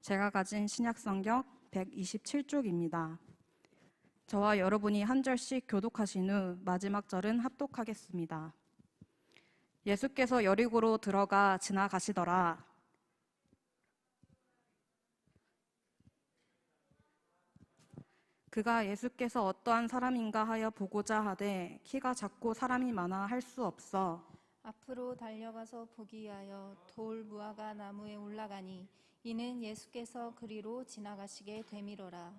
제가 가진 신약성경 127쪽입니다. 저와 여러분이 한 절씩 교독하신 후 마지막 절은 합독하겠습니다. 예수께서 여리고로 들어가 지나가시더라. 그가 예수께서 어떠한 사람인가 하여 보고자 하되 키가 작고 사람이 많아 할 수 없어 앞으로 달려가서 보기 위하여 돌 무화과 나무에 올라가니 이는 예수께서 그리로 지나가시게 되미로라.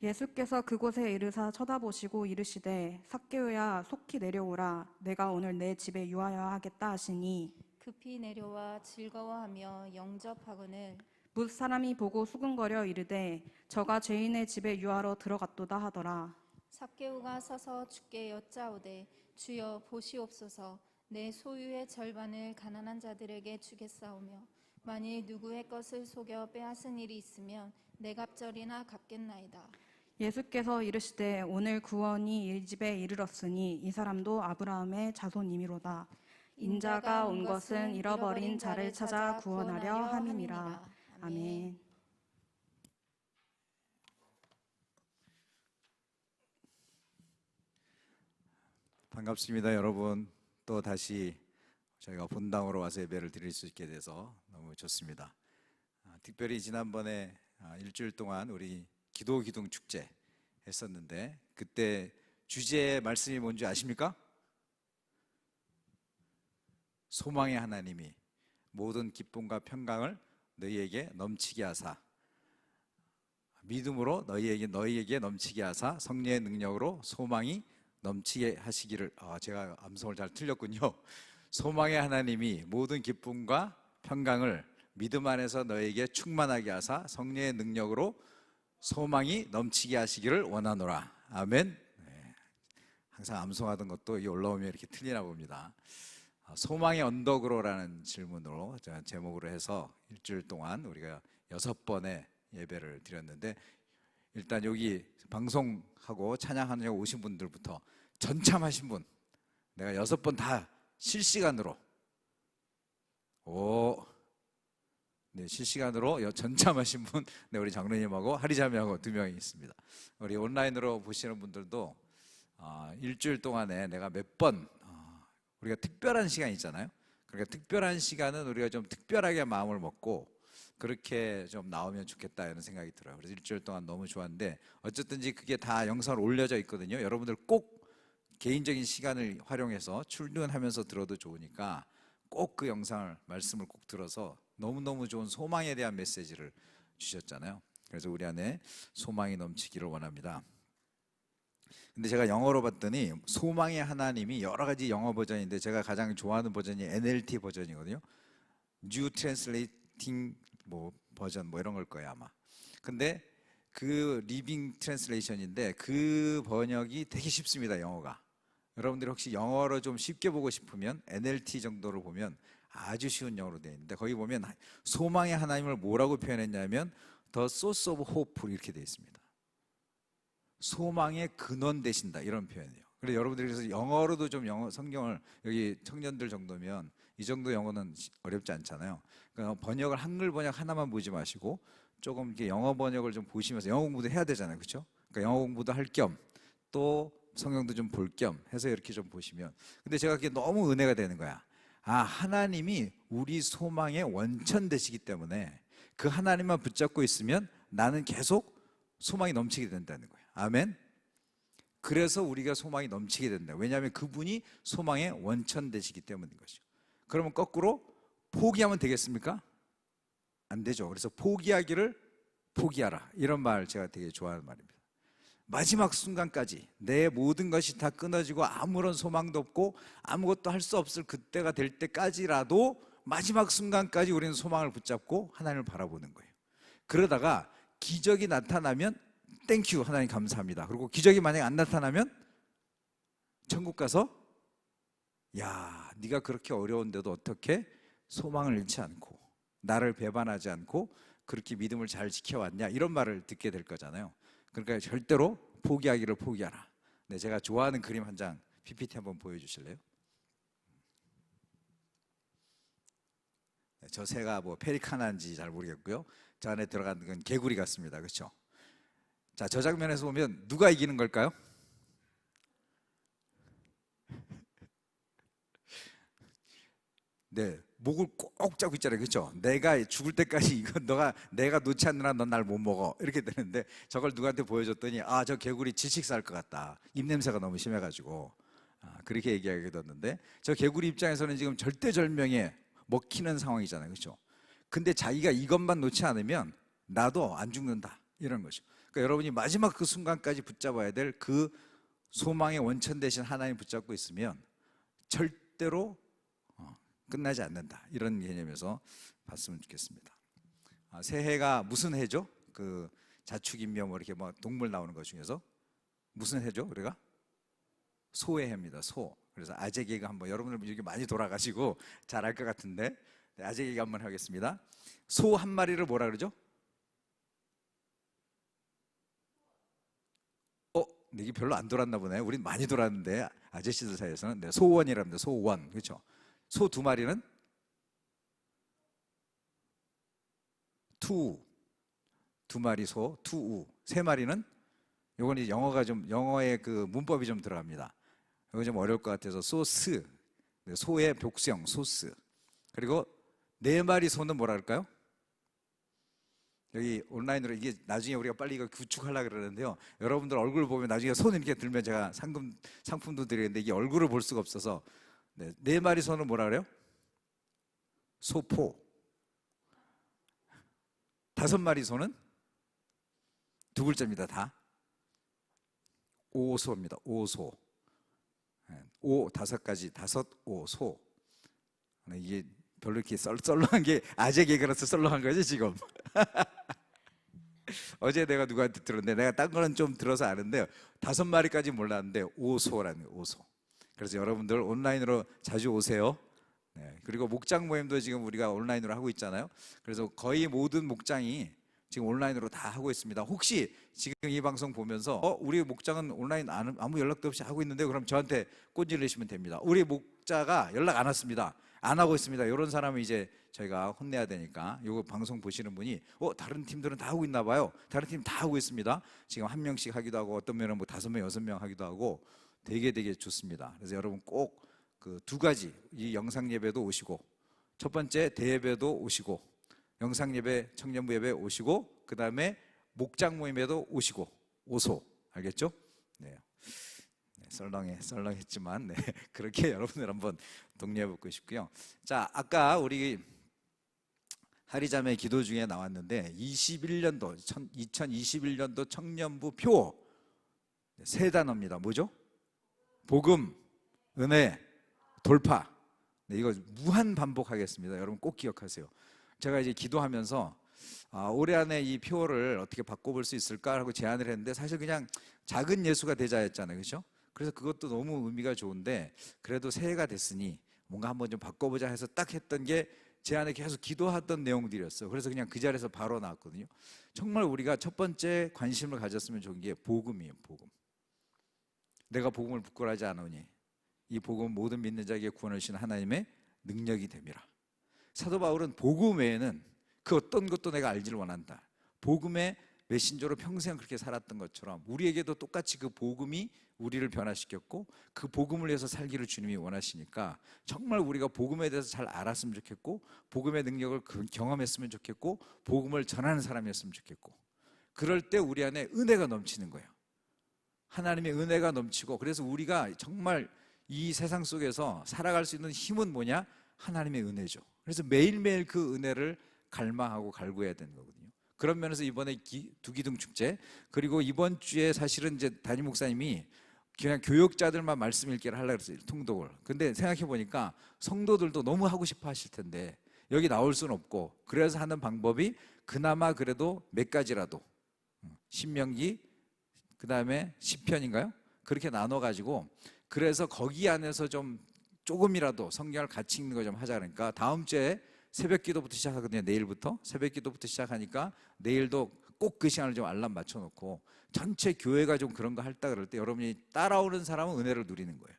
예수께서 그곳에 이르사 쳐다보시고 이르시되 삭개오야 속히 내려오라 내가 오늘 내 집에 유하여 하겠다 하시니 급히 내려와 즐거워하며 영접하거늘 뭇 사람이 보고 수군거려 이르되 저가 죄인의 집에 유하러 들어갔도다 하더라. 삭개오가 서서 주께 여짜오되 주여 보시옵소서 내 소유의 절반을 가난한 자들에게 주겠사오며 만일 누구의 것을 속여 빼앗은 일이 있으면 내 갑절이나 갚겠나이다. 예수께서 이르시되 오늘 구원이 이 집에 이르렀으니 이 사람도 아브라함의 자손이미로다. 인자가 온 것은 잃어버린 자를 찾아 구원하려 함이니라. 아멘. 반갑습니다, 여러분. 또 다시 저희가 본당으로 와서 예배를 드릴 수 있게 돼서 너무 좋습니다. 특별히 지난번에 일주일 동안 우리 기도 기둥 축제 했었는데 그때 주제의 말씀이 뭔지 아십니까? 소망의 하나님이 모든 기쁨과 평강을 너희에게 넘치게 하사 믿음으로 너희에게 넘치게 하사 성령의 능력으로 소망이 넘치게 하시기를. 제가 암송을 잘 틀렸군요. 소망의 하나님이 모든 기쁨과 평강을 믿음 안에서 너희에게 충만하게 하사 성령의 능력으로 소망이 넘치게 하시기를 원하노라. 아멘. 네. 항상 암송하던 것도 올라오면 이렇게 틀리나 봅니다. 소망의 언덕으로라는 질문으로 제목으로 해서 일주일 동안 우리가 6번의 예배를 드렸는데, 일단 여기 방송하고 찬양하느라고 오신 분들부터 전참하신 분, 내가 6번 다 실시간으로 실시간으로 전참하신 분, 네, 우리 장로님하고 하리자매하고 2명이 있습니다. 우리 온라인으로 보시는 분들도 일주일 동안에 내가 몇 번 우리가 특별한 시간 있잖아요. 그러니까 특별한 시간은 우리가 좀 특별하게 마음을 먹고 그렇게 좀 나오면 좋겠다 이런 생각이 들어요. 그래서 일주일 동안 너무 좋았는데 어쨌든지 그게 다 영상으로 올려져 있거든요. 여러분들 꼭 개인적인 시간을 활용해서 출근하면서 들어도 좋으니까 꼭 그 영상을, 말씀을 꼭 들어서 너무너무 좋은 소망에 대한 메시지를 주셨잖아요. 그래서 우리 안에 소망이 넘치기를 원합니다. 근데 제가 영어로 봤더니 소망의 하나님이 여러 가지 영어 버전인데 제가 가장 좋아하는 버전이 NLT 버전이거든요. New Translating 버전 이런 걸 거예요 아마. 근데 그 리빙 트랜슬레이션인데 그 번역이 되게 쉽습니다, 영어가. 여러분들이 혹시 영어로 좀 쉽게 보고 싶으면 NLT 정도로 보면 아주 쉬운 영어로 되어 있는데, 거기 보면 소망의 하나님을 뭐라고 표현했냐면 The source of hope 이렇게 되어 있습니다. 소망의 근원 되신다, 이런 표현이에요. 그래서 여러분들이 그래서 영어로도 좀 성경을, 여기 청년들 정도면 이 정도 영어는 어렵지 않잖아요. 그러니까 번역을 한글 번역 하나만 보지 마시고 조금 이렇게 영어 번역을 좀 보시면서, 영어 공부도 해야 되잖아요, 그렇죠? 그러니까 영어 공부도 할 겸 또 성경도 좀 볼 겸 해서 이렇게 좀 보시면, 근데 제가 그게 너무 은혜가 되는 거야. 하나님이 우리 소망의 원천 되시기 때문에 그 하나님만 붙잡고 있으면 나는 계속 소망이 넘치게 된다는 거예요. 아멘. 그래서 우리가 소망이 넘치게 된다. 왜냐하면 그분이 소망의 원천 되시기 때문인 것이죠. 그러면 거꾸로 포기하면 되겠습니까? 안 되죠. 그래서 포기하기를 포기하라, 이런 말 제가 되게 좋아하는 말입니다. 마지막 순간까지 내 모든 것이 다 끊어지고 아무런 소망도 없고 아무것도 할 수 없을 그때가 될 때까지라도 마지막 순간까지 우리는 소망을 붙잡고 하나님을 바라보는 거예요. 그러다가 기적이 나타나면 땡큐, 하나님 감사합니다. 그리고 기적이 만약에 안 나타나면 천국 가서 야, 네가 그렇게 어려운데도 어떻게 소망을 잃지 않고 나를 배반하지 않고 그렇게 믿음을 잘 지켜왔냐, 이런 말을 듣게 될 거잖아요. 그러니까 절대로 포기하기를 포기하라. 네, 제가 좋아하는 그림 한 장 PPT 한번 보여주실래요? 저 새가 페리카나인지 잘 모르겠고요. 저 안에 들어간 건 개구리 같습니다. 그렇죠? 자, 저 장면에서 보면 누가 이기는 걸까요? 네, 목을 꼭 잡고 있잖아요. 그렇죠? 내가 죽을 때까지 이거 내가 놓지 않는 한 넌 날 못 먹어. 이렇게 되는데 저걸 누구한테 보여줬더니 아, 저 개구리 질식사할 것 같다. 입냄새가 너무 심해가지고 그렇게 얘기하게 됐는데 저 개구리 입장에서는 지금 절대절명에 먹히는 상황이잖아요. 그렇죠? 근데 자기가 이것만 놓지 않으면 나도 안 죽는다. 이런 거죠. 그러니까 여러분이 마지막 그 순간까지 붙잡아야 될 그 소망의 원천 대신 하나님 붙잡고 있으면 절대로 끝나지 않는다. 이런 개념에서 봤으면 좋겠습니다. 새해가 무슨 해죠? 그 자축인묘 뭐 이렇게 뭐 동물 나오는 것 중에서 무슨 해죠? 우리가 소의 해입니다. 소. 그래서 아재 개그 한번 여러분들 여기 많이 돌아가시고 잘 알 것 같은데 아재 개그 한번 하겠습니다. 소 한 마리를 뭐라 그러죠? 근데 이게 별로 안 돌았나 보네요. 우린 많이 돌았는데 아저씨들 사이에서는 네, 소원이랍니다. 소원. 그렇죠? 소 두 마리는 투우. 두 마리 소, 투우. 세 마리는 요건 이제 영어의 그 문법이 좀 들어갑니다. 이거 좀 어려울 것 같아서 소스. 네, 소의 복수형 소스. 그리고 네 마리 소는 뭐라 그럴까요? 여기 온라인으로 이게 나중에 우리가 빨리 이거 구축하려고 그러는데요. 여러분들 얼굴 보면 나중에 손 이렇게 들면 제가 상품도 드리는데 이게 얼굴을 볼 수가 없어서 네 마리 소는 뭐라 그래요? 소포. 다섯 마리 소는 두 글자입니다. 다 오소입니다. 오소. 오 다섯 가지 다섯 오소. 이게 별로 이렇게 썰렁한 게 아재 개그라서 썰렁한 거지 지금. 어제 내가 누구한테 들었는데 내가 딴 거는 좀 들어서 아는데 다섯 마리까지 몰랐는데 오소라는 거예요. 오소. 그래서 여러분들 온라인으로 자주 오세요. 네, 그리고 목장 모임도 지금 우리가 온라인으로 하고 있잖아요. 그래서 거의 모든 목장이 지금 온라인으로 다 하고 있습니다. 혹시 지금 이 방송 보면서 우리 목장은 온라인 아무 연락도 없이 하고 있는데 그럼 저한테 꼰지를 내시면 됩니다. 우리 목자가 연락 안 왔습니다. 안 하고 있습니다. 이런 사람은 이제 저희가 혼내야 되니까 이거 방송 보시는 분이 다른 팀들은 다 하고 있나 봐요. 다른 팀 다 하고 있습니다. 지금 한 명씩 하기도 하고 어떤 면은 뭐 5명, 6명 하기도 하고 되게 좋습니다. 그래서 여러분 꼭 그 두 가지 이 영상 예배도 오시고 첫 번째 대예배도 오시고 영상 예배, 청년부 예배 오시고 그 다음에 목장 모임에도 오시고 오소 알겠죠? 네. 썰렁했지만 네, 그렇게 여러분들 한번 독려해 보고 싶고요. 자, 아까 우리 하리자매 기도 중에 나왔는데 2021년도 청년부 표 세 단어입니다. 뭐죠? 복음, 은혜, 돌파. 네, 이거 무한 반복하겠습니다. 여러분 꼭 기억하세요. 제가 이제 기도하면서 올해 안에 이 표를 어떻게 바꿔볼 수 있을까 하고 제안을 했는데 사실 그냥 작은 예수가 되자였잖아요. 그렇죠? 그래서 그것도 너무 의미가 좋은데 그래도 새해가 됐으니 뭔가 한번 좀 바꿔보자 해서 딱 했던 게 제 안에 계속 기도하던 내용들이었어요. 그래서 그냥 그 자리에서 바로 나왔거든요. 정말 우리가 첫 번째 관심을 가졌으면 좋은 게 복음이에요. 복음. 내가 복음을 부끄러워하지 않으니 이 복음 모든 믿는 자에게 구원을 주시는 하나님의 능력이 됨이라. 사도 바울은 복음 외에는 그 어떤 것도 내가 알지를 원한다. 복음의 메신저로 평생 그렇게 살았던 것처럼 우리에게도 똑같이 그 복음이 우리를 변화시켰고 그 복음을 위해서 살기를 주님이 원하시니까 정말 우리가 복음에 대해서 잘 알았으면 좋겠고 복음의 능력을 경험했으면 좋겠고 복음을 전하는 사람이었으면 좋겠고 그럴 때 우리 안에 은혜가 넘치는 거예요. 하나님의 은혜가 넘치고 그래서 우리가 정말 이 세상 속에서 살아갈 수 있는 힘은 뭐냐? 하나님의 은혜죠. 그래서 매일매일 그 은혜를 갈망하고 갈구해야 되는 거거든요. 그런 면에서 이번에 두기둥 축제 그리고 이번 주에 사실은 이제 담임 목사님이 그냥 교역자들만 말씀 읽기를 하려고 그랬어요. 통독을. 근데 생각해 보니까 성도들도 너무 하고 싶어 하실 텐데 여기 나올 수는 없고 그래서 하는 방법이 그나마 그래도 몇 가지라도 신명기 그 다음에 시편인가요? 그렇게 나눠가지고 그래서 거기 안에서 좀 조금이라도 성경을 같이 읽는 거 좀 하자 그러니까 다음 주에 새벽 기도부터 시작하거든요. 내일부터 새벽 기도부터 시작하니까 내일도 꼭 그 시간을 좀 알람 맞춰놓고 전체 교회가 좀 그런 거 할다 그럴 때 여러분이 따라오는 사람은 은혜를 누리는 거예요.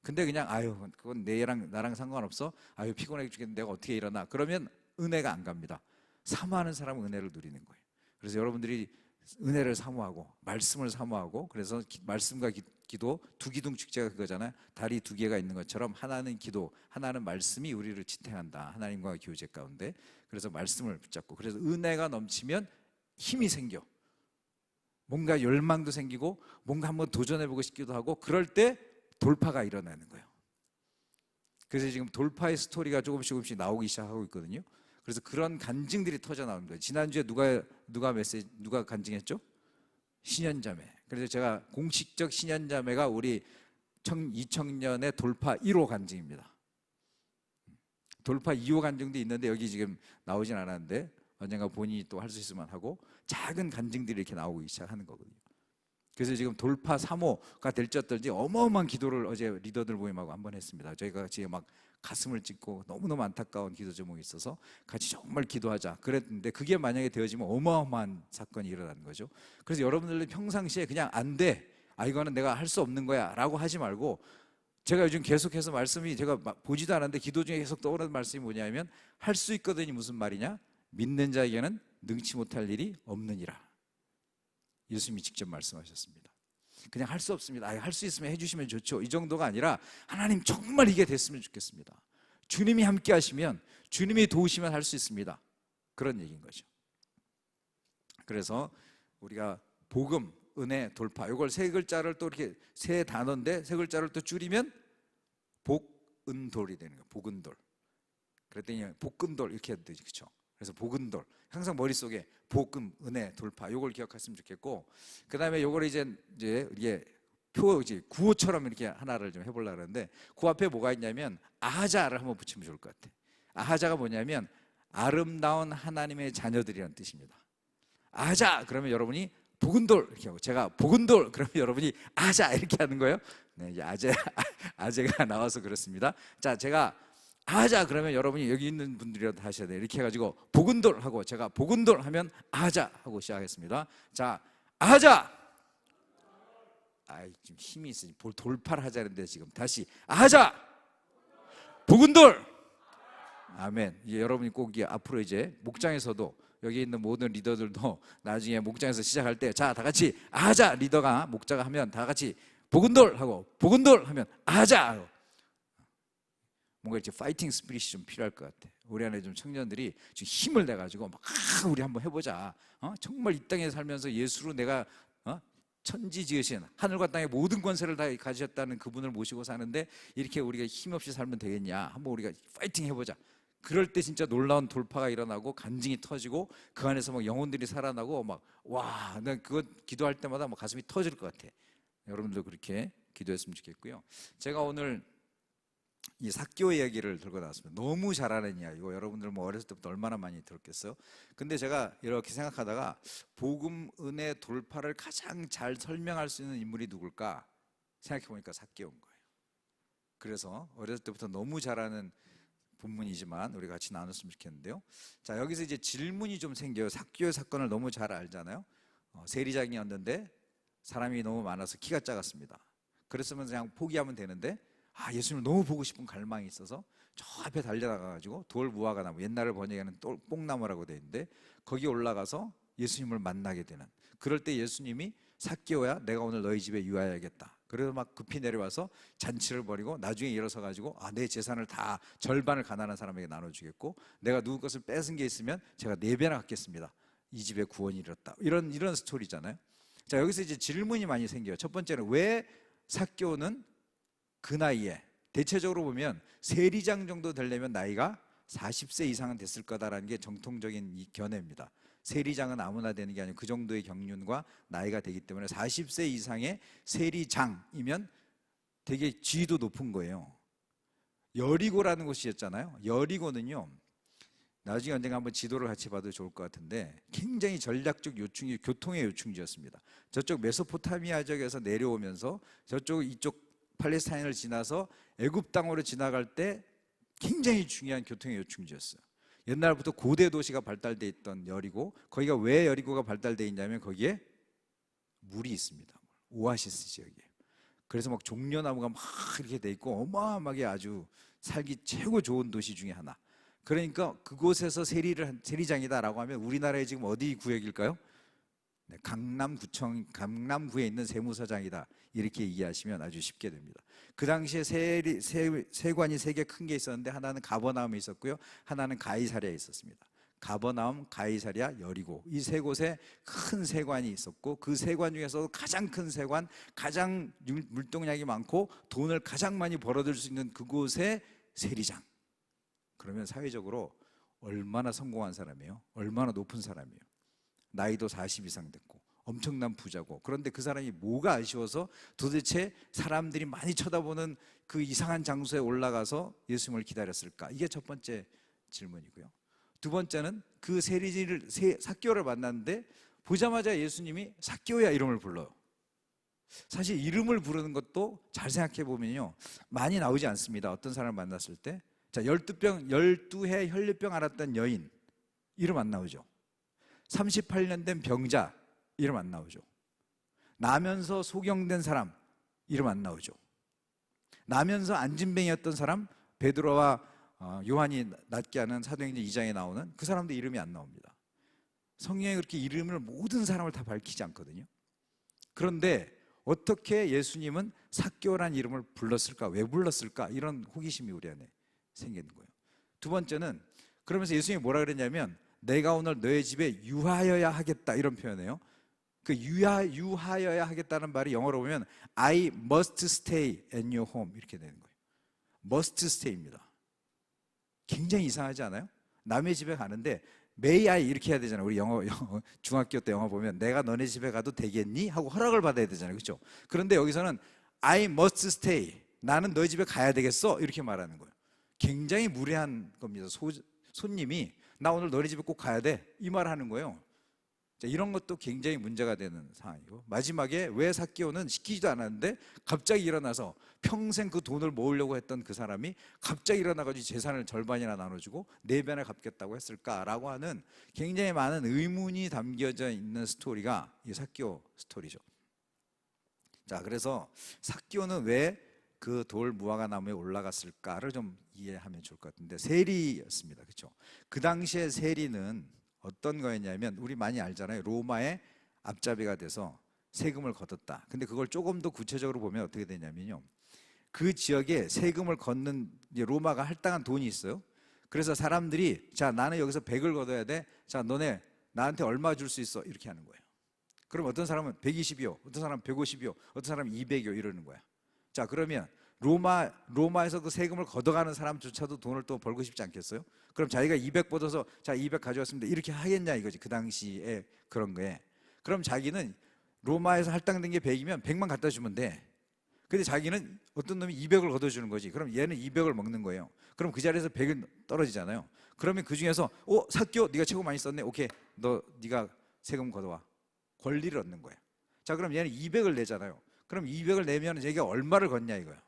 근데 그냥 아유 그건 나랑 상관없어. 아유 피곤해 죽겠는데 내가 어떻게 일어나. 그러면 은혜가 안 갑니다. 사모하는 사람은 은혜를 누리는 거예요. 그래서 여러분들이 은혜를 사모하고 말씀을 사모하고, 그래서 말씀과 기도 두 기둥 축제가 그거잖아요. 다리 두 개가 있는 것처럼 하나는 기도, 하나는 말씀이 우리를 지탱한다. 하나님과 교제 가운데. 그래서 말씀을 붙잡고, 그래서 은혜가 넘치면 힘이 생겨. 뭔가 열망도 생기고 뭔가 한번 도전해보고 싶기도 하고, 그럴 때 돌파가 일어나는 거예요. 그래서 지금 돌파의 스토리가 조금씩 나오기 시작하고 있거든요. 그래서 그런 간증들이 터져 나오는 거예요. 지난주에 누가 간증했죠? 신현자매. 그래서 제가 공식적 신현자매가 우리 2000년의 돌파 1호 간증입니다. 돌파 2호 간증도 있는데 여기 지금 나오진 않았는데 언젠가 본인이 또 할 수 있으면 하고, 작은 간증들이 이렇게 나오기 시작하는 거거든요. 그래서 지금 돌파 3호가 될지 어떨지 어마어마한 기도를 어제 리더들 모임하고 한번 했습니다. 저희가 지금 막 가슴을 찢고 너무너무 안타까운 기도 제목이 있어서 같이 정말 기도하자 그랬는데, 그게 만약에 되어지면 어마어마한 사건이 일어나는 거죠. 그래서 여러분들은 평상시에 그냥 안 돼, 이거는 내가 할 수 없는 거야 라고 하지 말고, 제가 요즘 계속해서 말씀이, 제가 보지도 않았는데 기도 중에 계속 떠오르는 말씀이 뭐냐면, 할 수 있거든이 무슨 말이냐? 믿는 자에게는 능치 못할 일이 없느니라. 예수님이 직접 말씀하셨습니다. 그냥 할 수 없습니다. 할 수 있으면 해주시면 좋죠, 이 정도가 아니라, 하나님 정말 이게 됐으면 좋겠습니다. 주님이 함께 하시면, 주님이 도우시면 할 수 있습니다. 그런 얘기인 거죠. 그래서 우리가 복음, 은혜, 돌파, 이걸 세 글자를 또 이렇게 세 단어인데 세 글자를 또 줄이면 복은돌이 되는 거예요. 복은돌. 그랬더니 복근돌 이렇게 해도 되지, 그렇죠? 그래서 복은돌, 항상 머릿속에 복음, 은혜, 돌파, 요걸 기억했으면 좋겠고, 그 다음에 요걸 이제 이게 표지 구호처럼 이렇게 하나를 좀 해보려고 하는데, 그 앞에 뭐가 있냐면 아하자를 한번 붙이면 좋을 것 같아. 아하자가 뭐냐면 아름다운 하나님의 자녀들이라는 뜻입니다. 아하자 그러면 여러분이 복은돌 이렇게 하고, 제가 복은돌 그러면 여러분이 아하자 이렇게 하는 거예요. 네, 이제 아재가 나와서 그렇습니다. 자, 제가 아하자 그러면 여러분이 여기 있는 분들이라도 하셔야 돼요. 이렇게 해가지고 복은돌 하고, 제가 복은돌 하면 아하자 하고 시작하겠습니다. 자, 아하자. 지금 힘이 있으니 돌파를 하자는데 지금 다시 아하자. 복은돌. 아멘. 여러분이 꼭 앞으로 이제 목장에서도, 여기 있는 모든 리더들도 나중에 목장에서 시작할 때, 자, 다 같이 아하자. 리더가 목자가 하면 다 같이 복은돌 하고, 복은돌 하면 아하자 하고. 뭔가 이제 파이팅 스피릿이 좀 필요할 것 같아. 우리 안에 좀 청년들이 지금 힘을 내가지고 막 우리 한번 해보자. 정말 이 땅에 살면서 예수로 내가 천지 지으신 하늘과 땅의 모든 권세를 다 가지셨다는 그분을 모시고 사는데, 이렇게 우리가 힘없이 살면 되겠냐? 한번 우리가 파이팅 해보자. 그럴 때 진짜 놀라운 돌파가 일어나고 간증이 터지고, 그 안에서 막 영혼들이 살아나고, 막 와, 난 그거 기도할 때마다 막 가슴이 터질 것 같아. 여러분들도 그렇게 기도했으면 좋겠고요. 제가 오늘 이 삭개오 이야기를 들고 나왔습니다. 너무 잘하는 이야기. 이거 여러분들 뭐 어렸을 때부터 얼마나 많이 들었겠어요. 근데 제가 이렇게 생각하다가, 복음, 은혜, 돌파를 가장 잘 설명할 수 있는 인물이 누굴까 생각해보니까 삭개오인 거예요. 그래서 어렸을 때부터 너무 잘하는 본문이지만 우리 같이 나눴으면 좋겠는데요. 자, 여기서 이제 질문이 좀 생겨요. 삭개오의 사건을 너무 잘 알잖아요. 세리장이었는데 사람이 너무 많아서 키가 작았습니다. 그랬으면 그냥 포기하면 되는데, 예수님을 너무 보고 싶은 갈망이 있어서 저 앞에 달려나가가지고 돌 무화과 나무, 옛날을 번역에는 뽕나무라고 되어 있는데, 거기 올라가서 예수님을 만나게 되는, 그럴 때 예수님이 삭개오야, 내가 오늘 너희 집에 유하여야겠다. 그래서 막 급히 내려와서 잔치를 벌이고, 나중에 일어서 가지고 내 재산을 다 절반을 가난한 사람에게 나눠주겠고, 내가 누구 것을 뺏은 게 있으면 제가 4배나 갖겠습니다. 이 집에 구원이 이뤘다. 이런 스토리잖아요. 자, 여기서 이제 질문이 많이 생겨요. 첫 번째는, 왜 삭개오는 그 나이에, 대체적으로 보면 세리장 정도 되려면 나이가 40세 이상은 됐을 거다라는 게 정통적인 이 견해입니다. 세리장은 아무나 되는 게 아니고 그 정도의 경륜과 나이가 되기 때문에 40세 이상의 세리장이면 되게 지위도 높은 거예요. 여리고라는 곳이었잖아요. 여리고는요, 나중에 언젠가 한번 지도를 같이 봐도 좋을 것 같은데, 굉장히 전략적 요충지, 교통의 요충지였습니다. 저쪽 메소포타미아 지역에서 내려오면서 이쪽 팔레스타인을 지나서 애굽 땅으로 지나갈 때 굉장히 중요한 교통의 요충지였어요. 옛날부터 고대 도시가 발달돼 있던 여리고, 거기가 왜 여리고가 발달돼 있냐면 거기에 물이 있습니다. 오아시스 지역이에요. 그래서 막 종려나무가 막 이렇게 돼 있고 어마어마하게 아주 살기 최고 좋은 도시 중에 하나. 그러니까 그곳에서 세리장이다라고 하면 우리나라에 지금 어디 구역일까요? 네, 강남구에 있는 세무서장이다 이렇게 이해하시면 아주 쉽게 됩니다. 그 당시에 세관이 세 개 큰 게 있었는데 하나는 가버나움에 있었고요, 하나는 가이사랴에 있었습니다. 가버나움, 가이사랴, 여리고 이 세 곳에 큰 세관이 있었고 그 세관 중에서 가장 큰 세관, 가장 물동량이 많고 돈을 가장 많이 벌어들일 수 있는 그곳의 세리장. 그러면 사회적으로 얼마나 성공한 사람이에요? 얼마나 높은 사람이에요? 나이도 40 이상 됐고 엄청난 부자고, 그런데 그 사람이 뭐가 아쉬워서 도대체 사람들이 많이 쳐다보는 그 이상한 장소에 올라가서 예수님을 기다렸을까? 이게 첫 번째 질문이고요. 두 번째는 그 삭개오를 만났는데 보자마자 예수님이 삭개오야 이름을 불러요. 사실 이름을 부르는 것도 잘 생각해 보면요, 많이 나오지 않습니다. 어떤 사람을 만났을 때, 자, 12해 혈류병 앓았던 여인 이름 안 나오죠. 38년 된 병자 이름 안 나오죠. 나면서 소경된 사람 이름 안 나오죠. 나면서 안진뱅이였던 사람, 베드로와 요한이 낫게 하는 사도행전 2장에 나오는 그 사람도 이름이 안 나옵니다. 성경에 그렇게 이름을 모든 사람을 다 밝히지 않거든요. 그런데 어떻게 예수님은 삭개오라는 이름을 불렀을까? 왜 불렀을까? 이런 호기심이 우리 안에 생기는 거예요. 두 번째는, 그러면서 예수님이 뭐라 그랬냐면 내가 오늘 너의 집에 유하여야 하겠다 이런 표현이에요. 그 유하여야 하겠다는 말이 영어로 보면 I must stay at your home 이렇게 되는 거예요. must stay입니다. 굉장히 이상하지 않아요? 남의 집에 가는데 may I 이렇게 해야 되잖아요. 우리 영어 중학교 때 영어 보면 내가 너네 집에 가도 되겠니? 하고 허락을 받아야 되잖아요. 그렇죠? 그런데 여기서는 I must stay, 나는 너희 집에 가야 되겠어 이렇게 말하는 거예요. 굉장히 무례한 겁니다. 손님이 나 오늘 너네 집에 꼭 가야 돼 이 말 하는 거예요. 자, 이런 것도 굉장히 문제가 되는 상황이고, 마지막에 왜 삭개오는 시키지도 않았는데 갑자기 일어나서 평생 그 돈을 모으려고 했던 그 사람이 갑자기 일어나가지고 재산을 절반이나 나눠주고 4배나 갚겠다고 했을까라고 하는 굉장히 많은 의문이 담겨져 있는 스토리가 이 삭개오 스토리죠. 자, 그래서 삭개오는 왜 그 돌 무화과 나무에 올라갔을까를 좀 이해하면 좋을 것 같은데, 세리였습니다. 그렇죠? 그 당시에 세리는 어떤 거였냐면 우리 많이 알잖아요. 로마의 앞잡이가 돼서 세금을 걷었다. 근데 그걸 조금 더 구체적으로 보면 어떻게 되냐면요, 그 지역에 세금을 걷는, 로마가 할당한 돈이 있어요. 그래서 사람들이 자, 나는 여기서 100을 걷어야 돼. 자, 너네 나한테 얼마 줄 수 있어? 이렇게 하는 거예요. 그럼 어떤 사람은 120이요, 어떤 사람은 150이요, 어떤 사람은 200이요 이러는 거야. 자, 그러면 로마에서 그 세금을 걷어가는 사람조차도 돈을 또 벌고 싶지 않겠어요? 그럼 자기가 200 뻗어서 자 200 가져왔습니다 이렇게 하겠냐 이거지. 그 당시에 그런 거에. 그럼 자기는 로마에서 할당된 게 100이면 100만 갖다 주면 돼. 근데 자기는 어떤 놈이 200을 걷어주는 거지. 그럼 얘는 200을 먹는 거예요. 그럼 그 자리에서 100은 떨어지잖아요. 그러면 그 중에서 삭개오 네가 최고 많이 썼네, 오케이, 네가 세금 걷어와. 권리를 얻는 거예요. 자, 그럼 얘는 200을 내잖아요. 그럼 200을 내면 자기가 얼마를 걷냐 이거예요.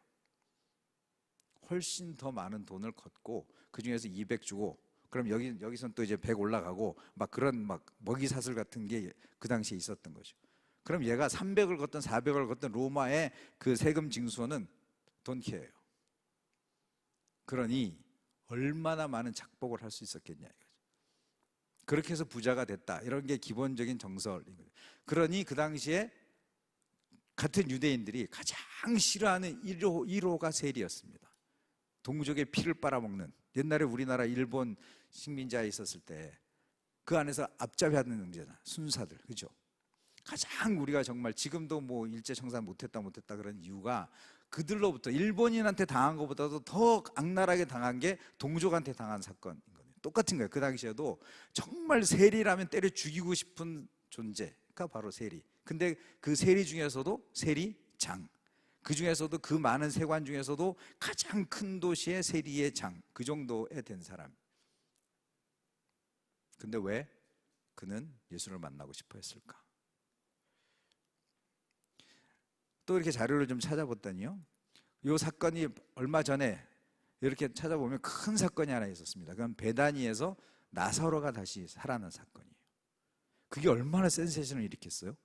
훨씬 더 많은 돈을 걷고 그 중에서 200 주고, 그럼 여기선 또 이제 100 올라가고 막 그런 막 먹이 사슬 같은 게 그 당시에 있었던 거죠. 그럼 얘가 300을 걷든 400을 걷든 로마의 그 세금 징수원은 돈케어예요. 그러니 얼마나 많은 착복을 할 수 있었겠냐 이거죠. 그렇게 해서 부자가 됐다, 이런 게 기본적인 정설인 거예요. 그러니 그 당시에 같은 유대인들이 가장 싫어하는 1호가 세리였습니다. 동족의 피를 빨아먹는, 옛날에 우리나라 일본 식민자에 있었을 때 그 안에서 앞잡이하는 형제나 순사들, 그죠? 가장 우리가 정말 지금도 뭐 일제청산 못했다 그런 이유가 그들로부터 일본인한테 당한 것보다도 더 악랄하게 당한 게 동족한테 당한 사건인 거예요. 똑같은 거예요. 그 당시에도 정말 세리라면 때려 죽이고 싶은 존재가 바로 세리. 근데 그 세리 중에서도 세리장, 그 중에서도 그 많은 세관 중에서도 가장 큰 도시의 세리의 장, 그 정도에 된 사람. 근데 왜 그는 예수를 만나고 싶어 했을까? 또 이렇게 자료를 좀 찾아봤더니요, 이 사건이 얼마 전에 이렇게 찾아보면 큰 사건이 하나 있었습니다. 그건 베다니에서 나사로가 다시 살아난 사건이에요. 그게 얼마나 센세이션을 일으켰어요?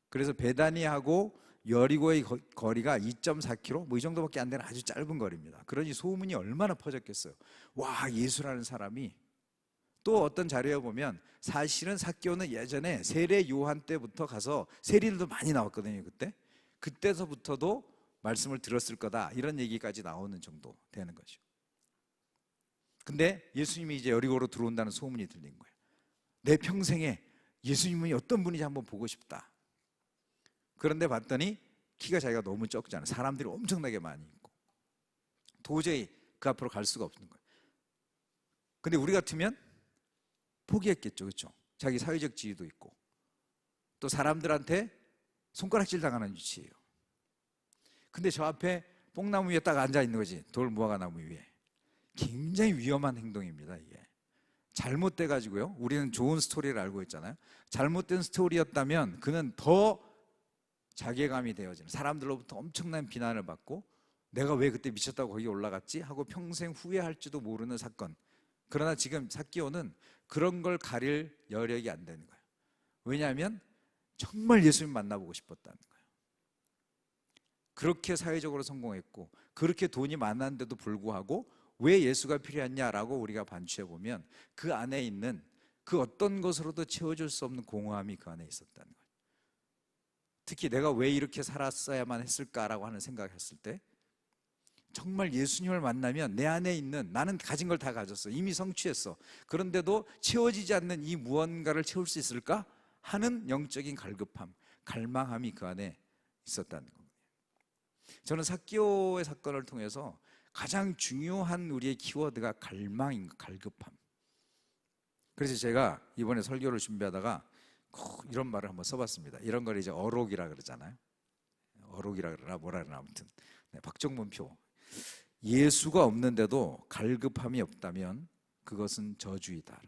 그래서 베다니하고 여리고의 거리가 2.4km 뭐 이 정도밖에 안 되는 아주 짧은 거리입니다. 그러니 소문이 얼마나 퍼졌겠어요. 와, 예수라는 사람이. 또 어떤 자료에 보면 사실은 삭개오는 예전에 세례 요한 때부터 가서 세리들도 많이 나왔거든요. 그때서부터도 말씀을 들었을 거다, 이런 얘기까지 나오는 정도 되는 거죠. 근데 예수님이 이제 여리고로 들어온다는 소문이 들린 거예요. 내 평생에 예수님이 어떤 분인지 한번 보고 싶다. 그런데 봤더니 키가 자기가 너무 적잖아요. 사람들이 엄청나게 많이 있고 도저히 그 앞으로 갈 수가 없는 거예요. 근데 우리 같으면 포기했겠죠, 그렇죠? 자기 사회적 지위도 있고 또 사람들한테 손가락질 당하는 위치예요. 근데 저 앞에 뽕나무 위에 딱 앉아 있는 거지, 돌 무화과 나무 위에. 굉장히 위험한 행동입니다. 이게 잘못돼 가지고요, 우리는 좋은 스토리를 알고 있잖아요. 잘못된 스토리였다면 그는 더 자괴감이 되어지는, 사람들로부터 엄청난 비난을 받고 내가 왜 그때 미쳤다고 거기 올라갔지 하고 평생 후회할지도 모르는 사건. 그러나 지금 삭개오는 그런 걸 가릴 여력이 안 되는 거예요. 왜냐하면 정말 예수님 만나보고 싶었다는 거예요. 그렇게 사회적으로 성공했고 그렇게 돈이 많았는데도 불구하고 왜 예수가 필요했냐라고 우리가 반추해 보면 그 안에 있는 그 어떤 것으로도 채워줄 수 없는 공허함이 그 안에 있었다는 거예요. 특히 내가 왜 이렇게 살았어야만 했을까라고 하는 생각을 했을 때 정말 예수님을 만나면 내 안에 있는, 나는 가진 걸 다 가졌어, 이미 성취했어, 그런데도 채워지지 않는 이 무언가를 채울 수 있을까 하는 영적인 갈급함, 갈망함이 그 안에 있었다는 겁니다. 저는 삭개오의 사건을 통해서 가장 중요한 우리의 키워드가 갈망인, 갈급함. 그래서 제가 이번에 설교를 준비하다가 이런 말을 한번 써봤습니다. 이런 걸 이제 어록이라 그러잖아요. 어록이라 그러나 뭐라 그러나 아무튼 박정문표. 예수가 없는데도 갈급함이 없다면 그것은 저주이다.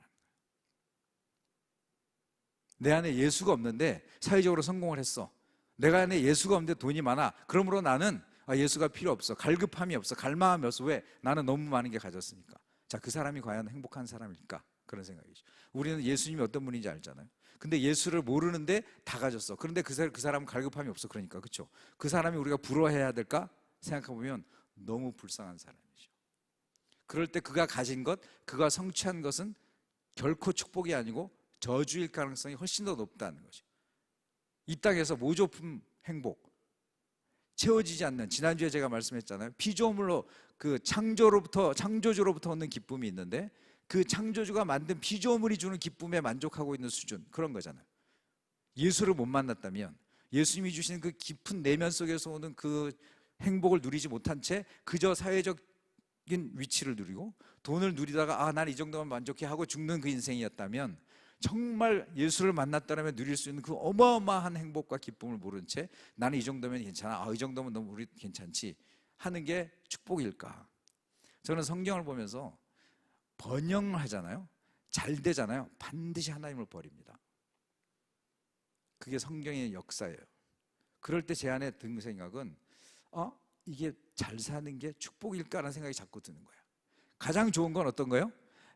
내 안에 예수가 없는데 사회적으로 성공을 했어. 내가 안에 예수가 없는데 돈이 많아. 그러므로 나는 예수가 필요 없어. 갈급함이 없어. 갈망함이 없어. 왜? 나는 너무 많은 게 가졌으니까. 자, 그 사람이 과연 행복한 사람일까? 그런 생각이죠. 우리는 예수님이 어떤 분인지 알잖아요. 근데 예수를 모르는데 다 가졌어. 그런데 그 사람은 갈급함이 없어. 그러니까, 그렇죠? 그 사람이 우리가 부러워해야 될까? 생각해보면 너무 불쌍한 사람이죠. 그럴 때 그가 가진 것, 그가 성취한 것은 결코 축복이 아니고 저주일 가능성이 훨씬 더 높다는 거죠. 이 땅에서 모조품 행복, 채워지지 않는, 지난주에 제가 말씀했잖아요. 피조물로 그 창조주로부터 얻는 기쁨이 있는데 그 창조주가 만든 피조물이 주는 기쁨에 만족하고 있는 수준, 그런 거잖아요. 예수를 못 만났다면, 예수님이 주신 그 깊은 내면 속에서 오는 그 행복을 누리지 못한 채 그저 사회적인 위치를 누리고 돈을 누리다가 난 이 정도만 만족해 하고 죽는 그 인생이었다면, 정말 예수를 만났다면 누릴 수 있는 그 어마어마한 행복과 기쁨을 모른 채 나는 이 정도면 괜찮아, 이 정도면 너무 우리 괜찮지 하는 게 축복일까? 저는 성경을 보면서 번영을 하잖아요. 잘 되잖아요. 반드시 하나님을 버립니다. 그게 성경의 역사예요. 그럴 때 제 안에 든 생각은 이게 잘 사는 게 축복일까라는 생각이 자꾸 드는 거예요. 가장 좋은 건 어떤 거예요?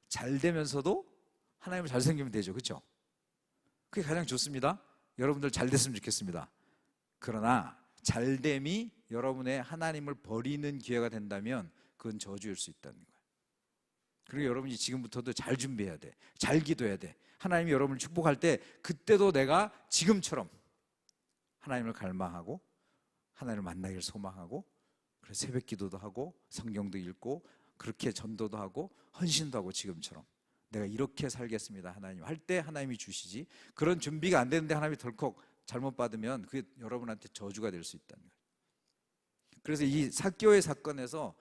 잘 되면서도 하나님을 잘 섬기면 되죠, 그렇죠? 그게 가장 좋습니다. 여러분들 잘 됐으면 좋겠습니다. 그러나 잘됨이 여러분의 하나님을 버리는 기회가 된다면 그건 저주일 수 있다는 거예요. 그리고 여러분이 지금부터도 잘 준비해야 돼. 잘 기도해야 돼. 하나님이 여러분을 축복할 때 그때도 내가 지금처럼 하나님을 갈망하고 하나님을 만나기를 소망하고, 그래서 새벽 기도도 하고 성경도 읽고 그렇게 전도도 하고 헌신도 하고 지금처럼 내가 이렇게 살겠습니다 하나님 할 때 하나님이 주시지, 그런 준비가 안 되는데 하나님이 덜컥 잘못 받으면 그게 여러분한테 저주가 될 수 있다는 거예요. 그래서 이 삭개오의 사건에서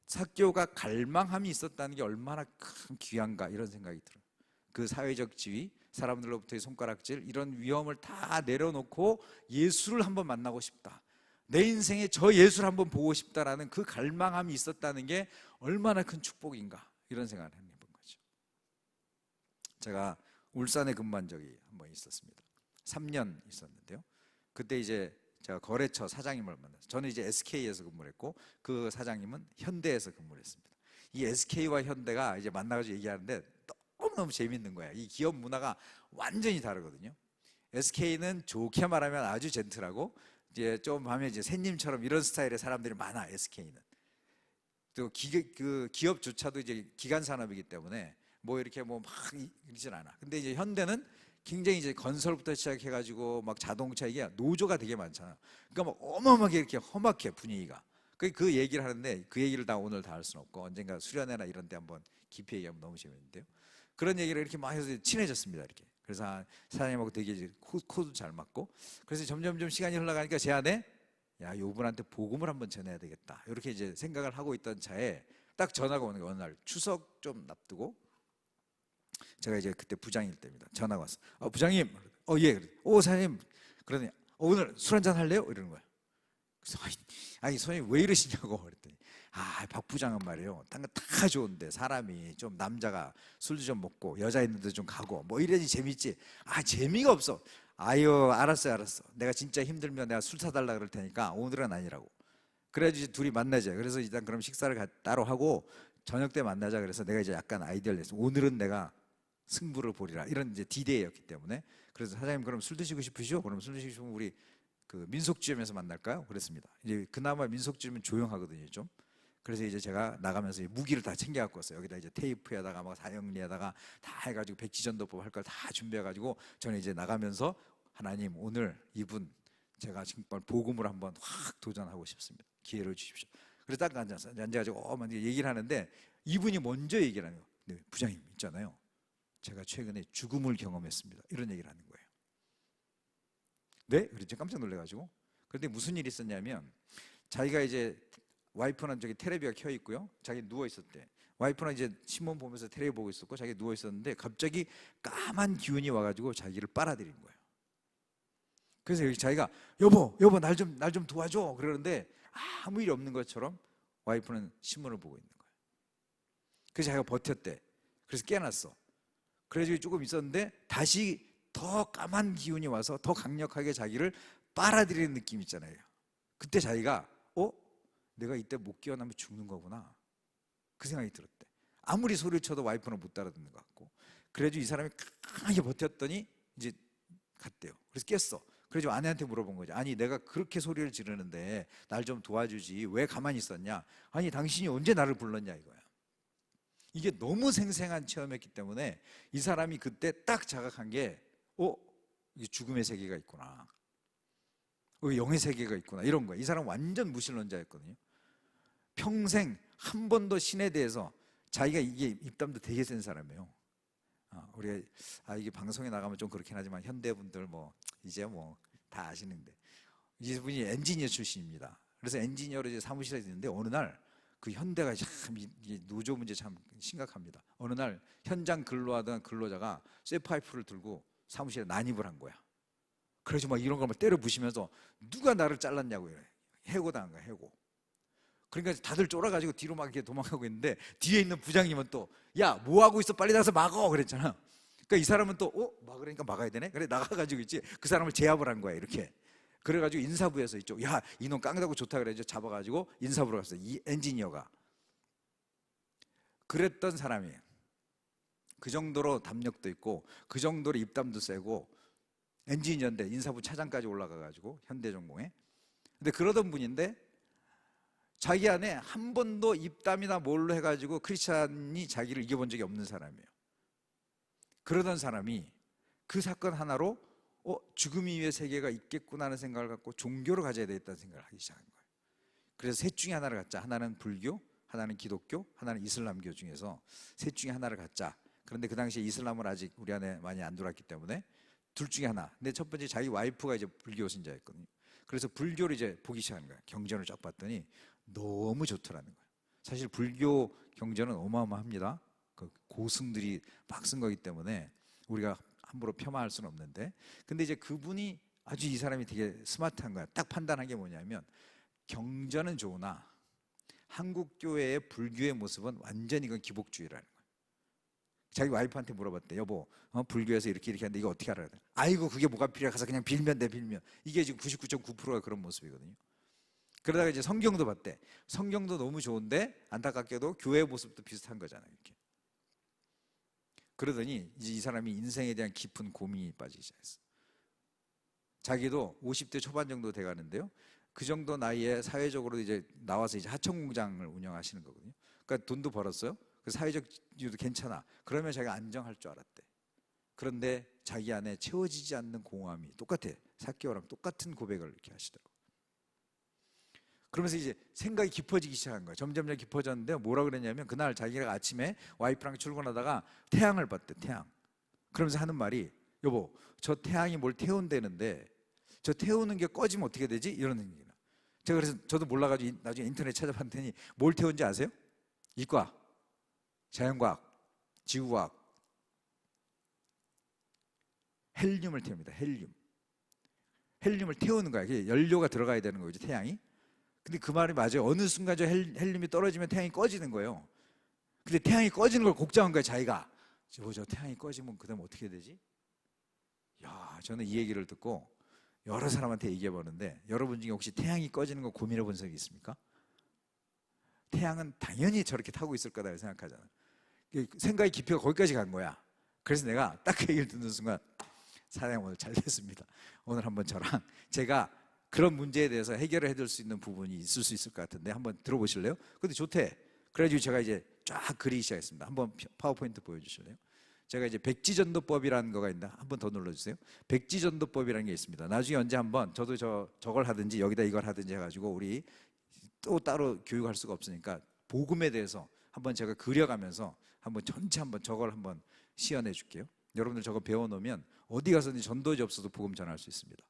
삭개오가 갈망함이 있었다는 게 얼마나 큰 귀한가, 이런 생각이 들어요. 그 사회적 지위, 사람들로부터의 손가락질, 이런 위험을 다 내려놓고 예수를 한번 만나고 싶다, 내 인생에 저 예수를 한번 보고 싶다라는 그 갈망함이 있었다는 게 얼마나 큰 축복인가, 이런 생각을 해본 거죠. 제가 울산에 근무한 적이 한 번 있었습니다. 3년 있었는데요. 그때 이제 제가 거래처 사장님을 만났어요. 저는 이제 SK에서 근무를 했고 그 사장님은 현대에서 근무를 했습니다. 이 SK와 현대가 이제 만나가지고 얘기하는데 너무너무 재밌는 거야. 이 기업 문화가 완전히 다르거든요. SK는 좋게 말하면 아주 젠틀하고 이제 좀 하면 이제 샌님처럼 이런 스타일의 사람들이 많아. SK는 또 그 기업조차도 이제 기간 산업이기 때문에 뭐 이렇게 뭐 막 이러진 않아. 근데 이제 현대는 굉장히 이제 건설부터 시작해가지고 막 자동차 이게 노조가 되게 많잖아. 그러니까 막 어마어마하게 이렇게 험악해 분위기가. 그 얘기를 하는데 그 얘기를 다 오늘 다 할 수는 없고 언젠가 수련회나 이런 데 한번 깊이 얘기하면 너무 재밌는데요. 그런 얘기를 이렇게 막 해서 친해졌습니다. 이렇게. 그래서 사장님하고 되게 이제 코도 잘 맞고. 그래서 점점점 시간이 흘러가니까 제 안에 야, 이분한테 복음을 한번 전해야 되겠다. 이렇게 이제 생각을 하고 있던 차에 딱 전화가 오는 거예요. 어느 날 추석 좀 앞두고 제가 이제 그때 부장일 때입니다. 전화가 왔어. 부장님, 예, 사장님, 그러더니 오늘 술 한잔 할래요? 이러는 거예요. 그래서 아니 선생님 왜 이러시냐고 그랬더니 박 부장은 말이에요. 딴 거 다 좋은데 사람이 좀 남자가 술도 좀 먹고 여자 있는데 좀 가고 뭐 이래야지 재밌지. 재미가 없어. 아유, 알았어. 내가 진짜 힘들면 내가 술 사달라 그럴 테니까 오늘은 아니라고. 그래야지 이제 둘이 만나자. 그래서 일단 그럼 식사를 따로 하고 저녁 때 만나자. 그래서 내가 이제 약간 아이디어를 냈어. 오늘은 내가 승부를 보리라. 이런 이제 디데이였기 때문에. 그래서 사장님 그럼 술 드시고 싶으시죠? 그럼 술 드시고 싶으면 우리 그 민속주점에서 만날까요? 그랬습니다. 이제 그나마 민속주점은 조용하거든요, 좀. 그래서 이제 제가 나가면서 무기를 다 챙겨갖고 왔어요. 여기다 이제 테이프에다가 막 사형리에다가 다 해가지고 백지전도법 할 걸 다 준비해가지고 저는 이제 나가면서 하나님 오늘 이분 제가 정말 복음을 한번 확 도전하고 싶습니다. 기회를 주십시오. 그래서 딱 앉아가지고 막 얘기를 하는데 이분이 먼저 얘기를 하는 거예요. 네, 부장님 있잖아요. 제가 최근에 죽음을 경험했습니다. 이런 얘기를 하는 거예요. 네? 그래서 깜짝 놀래가지고. 그런데 무슨 일이 있었냐면 자기가 이제 와이프는 저기 텔레비가 켜 있고요. 자기 누워 있었대. 와이프는 이제 신문 보면서 텔레비 보고 있었고 자기 누워 있었는데 갑자기 까만 기운이 와가지고 자기를 빨아들인 거예요. 그래서 여기 자기가 여보 날 좀 도와줘 그러는데 아무 일 없는 것처럼 와이프는 신문을 보고 있는 거예요. 그래서 자기가 버텼대. 그래서 깨어났어. 그래서 조금 있었는데 다시 더 까만 기운이 와서 더 강력하게 자기를 빨아들이는 느낌 있잖아요. 그때 자기가 내가 이때 못 깨어나면 죽는 거구나 그 생각이 들었대. 아무리 소리를 쳐도 와이프는 못 따라듣는 것 같고. 그래가지고 이 사람이 강하게 버텼더니 이제 갔대요. 그래서 깼어. 그래서 아내한테 물어본 거죠. 아니 내가 그렇게 소리를 지르는데 날 좀 도와주지 왜 가만히 있었냐. 아니 당신이 언제 나를 불렀냐 이거야. 이게 너무 생생한 체험이었기 때문에 이 사람이 그때 딱 자각한 게 이게 죽음의 세계가 있구나. 영의 세계가 있구나. 이런 거야. 이 사람 완전 무신론자였거든요. 평생 한 번도 신에 대해서 자기가 이게 입담도 되게 센 사람이에요. 우리가 이게 방송에 나가면 좀 그렇긴 하지만 현대분들 뭐 이제 뭐 다 아시는데 이분이 엔지니어 출신입니다. 그래서 엔지니어로 이제 사무실에 있는데 어느 날 그 현대가 참 이게 노조 문제 참 심각합니다. 어느 날 현장 근로하던 근로자가 쇠파이프를 들고 사무실에 난입을 한 거야. 그래서 막 이런 걸 막 때려 부시면서 누가 나를 잘랐냐고 이래. 해고당한 거야, 해고. 그러니까 다들 쫄아가지고 뒤로 막 이렇게 도망가고 있는데 뒤에 있는 부장님은 또 야, 뭐 하고 있어? 빨리 나가서 막어! 그랬잖아. 그러니까 이 사람은 또 막으라니까 막아야 되네? 그래, 나가가지고 있지. 그 사람을 제압을 한 거야, 이렇게. 그래가지고 인사부에서 이쪽, 야, 이놈 깡다고 좋다 그래가지고 잡아가지고 인사부로 갔어요. 이 엔지니어가. 그랬던 사람이에요. 그 정도로 담력도 있고, 그 정도로 입담도 세고, 엔지니어인데 인사부 차장까지 올라가가지고, 현대전공에. 근데 그러던 분인데, 자기 안에 한 번도 입담이나 뭘로 해가지고 크리스찬이 자기를 이겨본 적이 없는 사람이에요. 그러던 사람이 그 사건 하나로 죽음 이후의 세계가 있겠구나 하는 생각을 갖고 종교를 가져야 되겠다는 생각을 하기 시작한 거예요. 그래서 셋 중에 하나를 갖자. 하나는 불교, 하나는 기독교, 하나는 이슬람교 중에서 셋 중에 하나를 갖자. 그런데 그 당시에 이슬람은 아직 우리 안에 많이 안 들어왔기 때문에 둘 중에 하나. 근데 첫 번째 자기 와이프가 이제 불교 신자였거든요. 그래서 불교를 이제 보기 시작하는 거예요. 경전을 쫙 봤더니 너무 좋더라는 거예요. 사실 불교 경전은 어마어마합니다. 그 고승들이 막 쓴 거기 때문에 우리가 함부로 폄하할 수는 없는데, 근데 이제 그분이 아주 이 사람이 되게 스마트한 거야. 딱 판단한 게 뭐냐면 경전은 좋으나 한국 교회의 불교의 모습은 완전히 이건 기복주의라는 거예요. 자기 와이프한테 물어봤대. 여보, 불교에서 이렇게 하는데 이거 어떻게 알아야 돼? 아이고 그게 뭐가 필요해. 가서 그냥 빌면 돼, 빌면. 이게 지금 99.9%가 그런 모습이거든요. 그러다가 이제 성경도 봤대. 성경도 너무 좋은데 안타깝게도 교회의 모습도 비슷한 거잖아요, 이렇게. 그러더니 이제 이 사람이 인생에 대한 깊은 고민이 빠지기 시작했어. 자기도 50대 초반 정도 돼 가는데요. 그 정도 나이에 사회적으로 이제 나와서 이제 하청 공장을 운영하시는 거거든요. 그러니까 돈도 벌었어요. 그 사회적 이유도 괜찮아. 그러면 자기가 안정할 줄 알았대. 그런데 자기 안에 채워지지 않는 공허함이 똑같아. 사케오랑 똑같은 고백을 이렇게 하시더라고요. 그러면서 이제 생각이 깊어지기 시작한 거예요. 점점 깊어졌는데 뭐라 그랬냐면 그날 자기가 아침에 와이프랑 출근하다가 태양을 봤대. 태양. 그러면서 하는 말이 여보 저 태양이 뭘 태운다는데 저 태우는 게 꺼지면 어떻게 되지? 이런 얘기예요. 제가 그래서 저도 몰라가지고 나중에 인터넷 찾아봤더니 뭘 태운지 아세요? 이과, 자연과학, 지구과학, 헬륨을 태웁니다. 헬륨을 태우는 거야. 그게 연료가 들어가야 되는 거죠, 태양이. 근데 그 말이 맞아요. 어느 순간 저 헬륨이 떨어지면 태양이 꺼지는 거예요. 근데 태양이 꺼지는 걸 걱정한 거예요, 자기가. 저 태양이 꺼지면 그다음 어떻게 되지? 야, 저는 이 얘기를 듣고 여러 사람한테 얘기해 보는데 여러분 중에 혹시 태양이 꺼지는 거 고민해 본 적이 있습니까? 태양은 당연히 저렇게 타고 있을 거다 생각하잖아요. 생각의 깊이가 거기까지 간 거야. 그래서 내가 딱 그 얘기를 듣는 순간 사장님 오늘 잘 됐습니다. 오늘 한번 저랑 제가 그런 문제에 대해서 해결을 해줄 수 있는 부분이 있을 수 있을 것 같은데 한번 들어보실래요? 근데 좋대. 그래가지고 제가 이제 쫙 그리기 시작했습니다. 한번 파워포인트 보여주실래요? 제가 이제 백지전도법이라는 거가 있는데 한번 더 눌러주세요. 백지전도법이라는 게 있습니다. 나중에 언제 한번 저도 저걸 하든지 여기다 이걸 하든지 해가지고 우리 또 따로 교육할 수가 없으니까 복음에 대해서 한번 제가 그려가면서 한번 전체 한번 저걸 한번 시연해 줄게요. 여러분들 저거 배워놓으면 어디 가서든지 전도지 없어도 복음 전할 수 있습니다.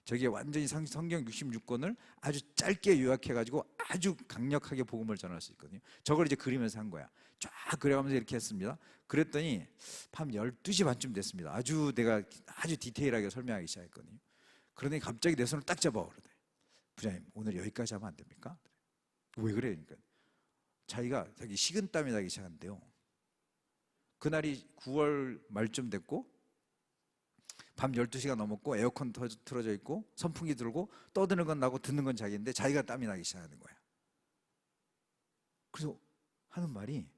저게 완전히 성경 66권을 아주 짧게 요약해가지고 아주 강력하게 복음을 전할 수 있거든요. 저걸 이제 그리면서 한 거야. 쫙 그려가면서 이렇게 했습니다. 그랬더니 밤 12시 반쯤 됐습니다. 내가 아주 디테일하게 설명하기 시작했거든요. 그러더니 갑자기 내 손을 딱 잡아 그러대. 부장님 오늘 여기까지 하면 안 됩니까? 왜 그래요? 그러니까 자기가 자기 식은땀이 나기 시작한대요. 그날이 9월 말쯤 됐고 밤 12시가 넘었고 에어컨 틀어져 있고 선풍기 들고 떠드는 건 나고 듣는 건 자기인데 자기가 땀이 나기 시작하는 거야. 그래서 하는 말이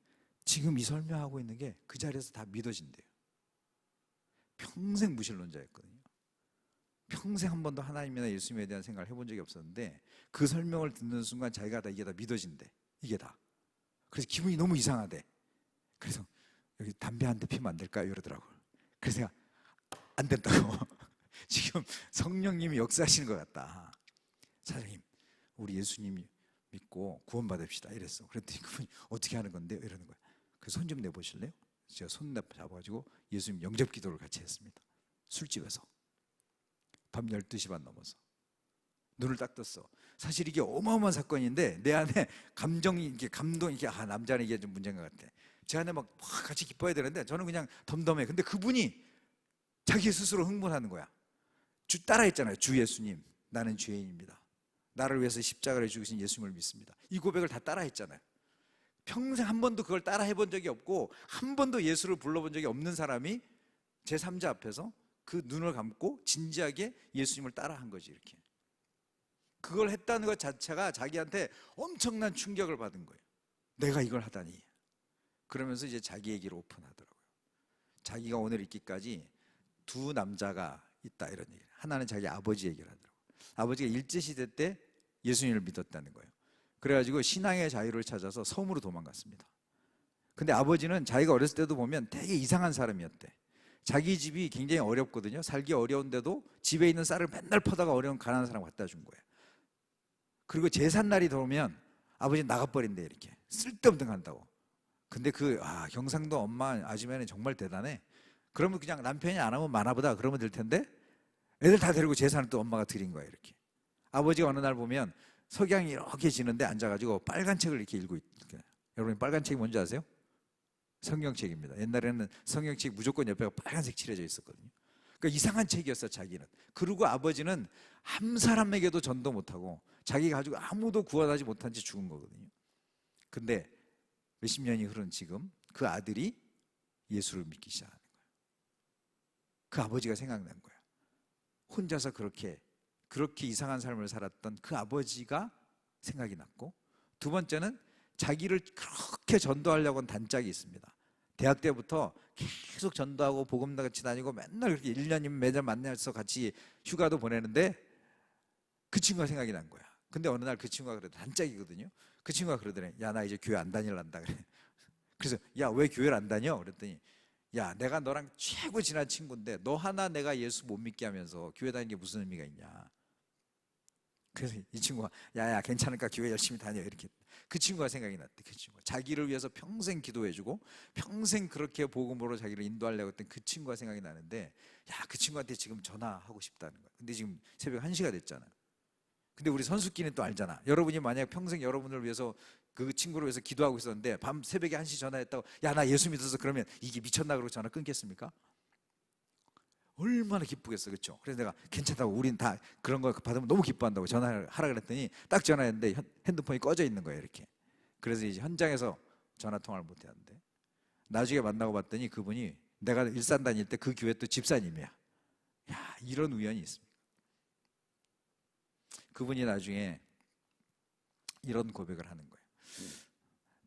지금 이 설명하고 있는 게 그 자리에서 다 믿어진대요. 평생 무신론자였거든요. 평생 한 번도 하나님이나 예수님에 대한 생각을 해본 적이 없었는데 그 설명을 듣는 순간 자기가 이게 다 믿어진대. 이게 다. 그래서 기분이 너무 이상하대. 그래서 여기 담배 한 대 피면 안 될까요? 이러더라고요. 그래서 제가 안 된다고. 지금 성령님이 역사하시는 것 같다. 사장님, 우리 예수님 믿고 구원받읍시다. 이랬어. 그랬더니 그분이 어떻게 하는 건데요? 이러는 거예요. 그래서 손 좀 내보실래요? 제가 손 잡아가지고 예수님 영접 기도를 같이 했습니다. 술집에서. 밤 12시 반 넘어서. 눈을 딱 떴어. 사실 이게 어마어마한 사건인데 내 안에 감정이 이렇게 감동이 이게 남자는 이게 좀 문제인 것 같아. 제 안에 막 같이 기뻐야 되는데 저는 그냥 덤덤해. 근데 그분이 자기 스스로 흥분하는 거야. 따라했잖아요. 주 예수님, 나는 죄인입니다. 나를 위해서 십자가를 죽으신 예수님을 믿습니다. 이 고백을 다 따라했잖아요. 평생 한 번도 그걸 따라 해본 적이 없고 한 번도 예수를 불러본 적이 없는 사람이 제3자 앞에서 그 눈을 감고 진지하게 예수님을 따라한 거지. 이렇게 그걸 했다는 것 자체가 자기한테 엄청난 충격을 받은 거예요. 내가 이걸 하다니. 그러면서 이제 자기 얘기를 오픈하더라고요. 자기가 오늘 있기까지 두 남자가 있다 이런 얘기를. 하나는 자기 아버지 얘기를 하더라고요. 아버지가 일제시대 때 예수님을 믿었다는 거예요. 그래가지고 신앙의 자유를 찾아서 섬으로 도망갔습니다. 근데 아버지는 자기가 어렸을 때도 보면 되게 이상한 사람이었대. 자기 집이 굉장히 어렵거든요. 살기 어려운데도 집에 있는 쌀을 맨날 퍼다가 어려운 가난한 사람 갖다 준 거예요. 그리고 제삿날이 들어오면 아버지는 나가버린대. 이렇게 쓸데없는 거 한다고. 근데 경상도 엄마 아줌마는 정말 대단해. 그러면 그냥 남편이 안 하면 많아보다 그러면 될 텐데 애들 다 데리고 제사는 또 엄마가 드린 거예요. 이렇게 아버지가 어느 날 보면 석양이 이렇게 지는데 앉아가지고 빨간 책을 이렇게 읽고 있어요. 여러분 빨간 책이 뭔지 아세요? 성경책입니다. 옛날에는 성경책 무조건 옆에 빨간색 칠해져 있었거든요. 그러니까 이상한 책이었어 자기는. 그리고 아버지는 한 사람에게도 전도 못하고 자기가 가지고 아무도 구원하지 못한 채 죽은 거거든요. 근데 몇십 년이 흐른 지금 그 아들이 예수를 믿기 시작하는 거예요. 그 아버지가 생각난 거예요. 혼자서 그렇게 이상한 삶을 살았던 그 아버지가 생각이 났고, 두 번째는 자기를 그렇게 전도하려고 한 단짝이 있습니다. 대학 때부터 계속 전도하고 복음 같이 다니고 맨날 그렇게 1년이면 매달 만나서 같이 휴가도 보내는데 그 친구가 생각이 난 거야. 근데 어느 날 그 친구가 그래, 단짝이거든요. 그 친구가 그러더래. 야, 나 이제 교회 안 다닐란다 그래. 그래서 야, 왜 교회를 안 다녀? 그랬더니 야, 내가 너랑 최고 친한 친구인데 너 하나 내가 예수 못 믿게 하면서 교회 다니는 게 무슨 의미가 있냐. 그래서 이 친구가 야야 괜찮으니까 교회 열심히 다녀 이렇게. 그 친구가 생각이 났대. 그 친구 자기를 위해서 평생 기도해주고 평생 그렇게 복음으로 자기를 인도하려고 했던 그 친구가 생각이 나는데, 야, 그 친구한테 지금 전화하고 싶다는 거야. 근데 지금 새벽 1시가 됐잖아. 근데 우리 선수끼리는 또 알잖아. 여러분이 만약 평생 여러분을 위해서 그 친구를 위해서 기도하고 있었는데 밤 새벽에 1시 전화했다고 야, 나 예수 믿어서, 그러면 이게 미쳤나 그러고 전화 끊겠습니까? 얼마나 기쁘겠어, 그렇죠? 그래서 내가 괜찮다고, 우린 다 그런 거 받으면 너무 기뻐한다고 전화를 하라 그랬더니 딱 전화했는데 핸드폰이 꺼져 있는 거예요, 이렇게. 그래서 이제 현장에서 전화 통화를 못 했는데 나중에 만나고 봤더니 그분이 내가 일산 다닐 때 그 교회 또 집사님이야. 야, 이런 우연이 있습니다. 그분이 나중에 이런 고백을 하는 거예요.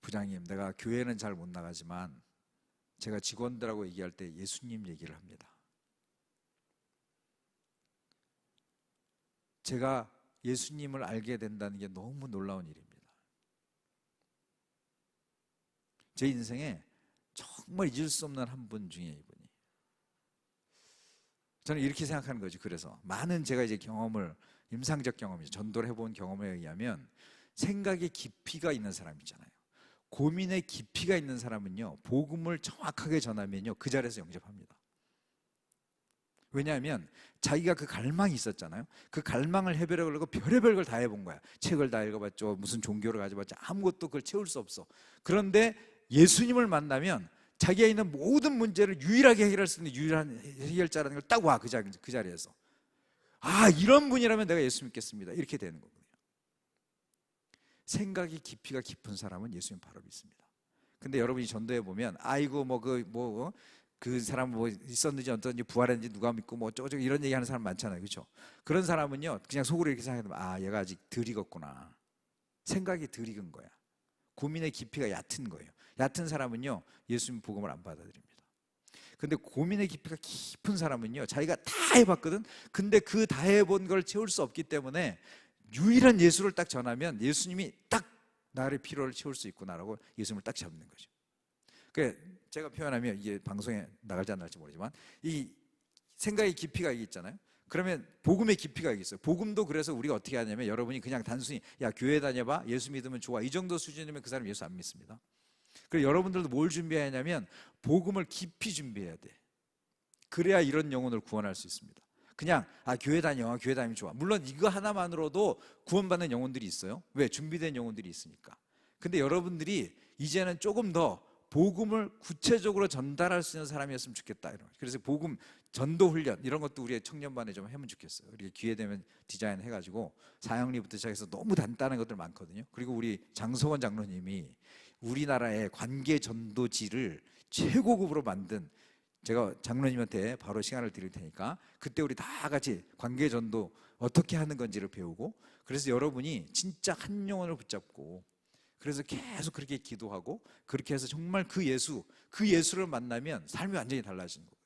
부장님, 내가 교회는 잘 못 나가지만 제가 직원들하고 얘기할 때 예수님 얘기를 합니다. 제가 예수님을 알게 된다는 게 너무 놀라운 일입니다. 제 인생에 정말 잊을 수 없는 한 분 중에 이분이. 저는 이렇게 생각하는 거죠. 그래서 많은 제가 이제 경험을, 임상적 경험이죠. 전도를 해본 경험에 의하면 생각의 깊이가 있는 사람 있잖아요. 고민의 깊이가 있는 사람은요, 복음을 정확하게 전하면요, 그 자리에서 영접합니다. 왜냐하면 자기가 그 갈망이 있었잖아요. 그 갈망을 해결하려고 별의별 걸 다 해본 거야. 책을 다 읽어봤죠. 무슨 종교를 가져봤죠. 아무것도 그걸 채울 수 없어. 그런데 예수님을 만나면 자기가 있는 모든 문제를 유일하게 해결할 수 있는 유일한 해결자라는 걸 딱 와, 그 자리에서. 아, 이런 분이라면 내가 예수 믿겠습니다. 이렇게 되는 거거든요. 생각이 깊이가 깊은 사람은 예수님 바로 믿습니다. 근데 여러분이 전도해 보면 아이고 그 사람 뭐 있었는지 어떤지 부활했는지 누가 믿고 뭐 어쩌고 이런 얘기하는 사람 많잖아요, 그렇죠? 그런 사람은요, 그냥 속으로 이렇게 생각하면 아, 얘가 아직 덜 익었구나. 생각이 덜 익은 거야. 고민의 깊이가 얕은 거예요. 얕은 사람은요, 예수님 복음을 안 받아들입니다. 근데 고민의 깊이가 깊은 사람은요, 자기가 다 해봤거든. 근데 그 다 해본 걸 채울 수 없기 때문에 유일한 예수를 딱 전하면 예수님이 딱 나를 필요를 채울 수 있구나라고 예수님을 딱 잡는 거죠. 그러니까 제가 표현하면 이게 방송에 나갈지 안 나갈지 모르지만 이 생각의 깊이가 있잖아요. 그러면 복음의 깊이가 있어요. 복음도 그래서 우리가 어떻게 하냐면, 여러분이 그냥 단순히 야, 교회 다녀봐, 예수 믿으면 좋아, 이 정도 수준이면 그 사람 예수 안 믿습니다. 그래서 여러분들도 뭘 준비해야 하냐면 복음을 깊이 준비해야 돼. 그래야 이런 영혼을 구원할 수 있습니다. 그냥 아, 교회 다니면 좋아. 물론 이거 하나만으로도 구원받는 영혼들이 있어요. 왜? 준비된 영혼들이 있으니까. 근데 여러분들이 이제는 조금 더 복음을 구체적으로 전달할 수 있는 사람이었으면 좋겠다. 그래서 복음 전도 훈련 이런 것도 우리의 청년반에 좀 하면 좋겠어요. 우리 기회 되면 디자인 해가지고 사형리부터 시작해서 너무 간단한 것들 많거든요. 그리고 우리 장성원 장로님이 우리나라의 관계 전도지를 최고급으로 만든, 제가 장로님한테 바로 시간을 드릴 테니까 그때 우리 다 같이 관계 전도 어떻게 하는 건지를 배우고, 그래서 여러분이 진짜 한 영혼을 붙잡고, 그래서 계속 그렇게 기도하고 그렇게 해서 정말 그 예수를 만나면 삶이 완전히 달라지는 거예요.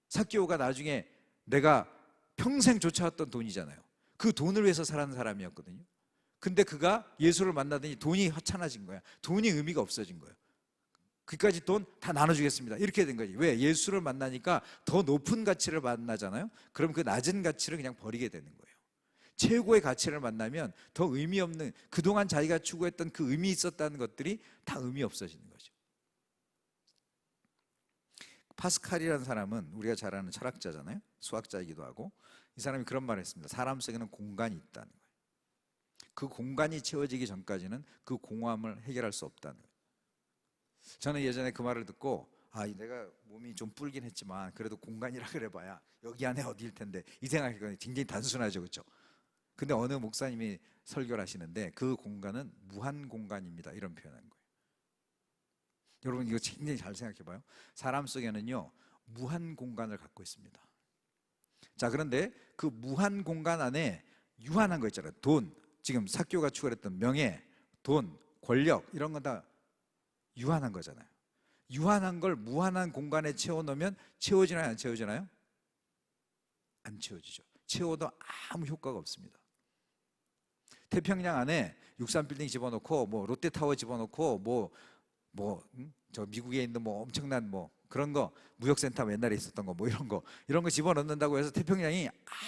삭개오가 나중에 내가 평생 쫓아왔던 돈이잖아요. 그 돈을 위해서 살아는 사람이었거든요. 근데 그가 예수를 만나더니 돈이 하찮아진 거야. 돈이 의미가 없어진 거예요. 그까지 돈 다 나눠주겠습니다. 이렇게 된 거지. 왜? 예수를 만나니까 더 높은 가치를 만나잖아요. 그럼 그 낮은 가치를 그냥 버리게 되는 거예요. 최고의 가치를 만나면 더 의미 없는, 그동안 자기가 추구했던 그 의미 있었다는 것들이 다 의미 없어지는 거죠. 파스칼이라는 사람은 우리가 잘 아는 철학자잖아요. 수학자이기도 하고. 이 사람이 그런 말을 했습니다. 사람 속에는 공간이 있다는 거예요. 그 공간이 채워지기 전까지는 그 공허함을 해결할 수 없다는 거예요. 저는 예전에 그 말을 듣고 아, 내가 몸이 좀 뿔긴 했지만 그래도 공간이라 그래봐야 여기 안에 어디일 텐데, 이 생각이 굉장히 단순하죠, 그렇죠? 근데 어느 목사님이 설교를 하시는데 그 공간은 무한 공간입니다, 이런 표현한 거예요. 여러분 이거 굉장히 잘 생각해 봐요. 사람 속에는요, 무한 공간을 갖고 있습니다. 자, 그런데 그 무한 공간 안에 유한한 거 있잖아요. 돈, 지금 삭개오가 추구했던 명예, 돈, 권력, 이런 건 다 유한한 거잖아요. 유한한 걸 무한한 공간에 채워넣으면 채워지나요, 안 채워지나요? 안 채워지죠. 채워도 아무 효과가 없습니다. 태평양 안에 63빌딩 집어넣고 뭐 롯데타워 집어넣고 저 미국에 있는 뭐 엄청난 뭐 그런 거 무역센터 옛날에 있었던 거 뭐 이런 거 집어넣는다고 해서 태평양이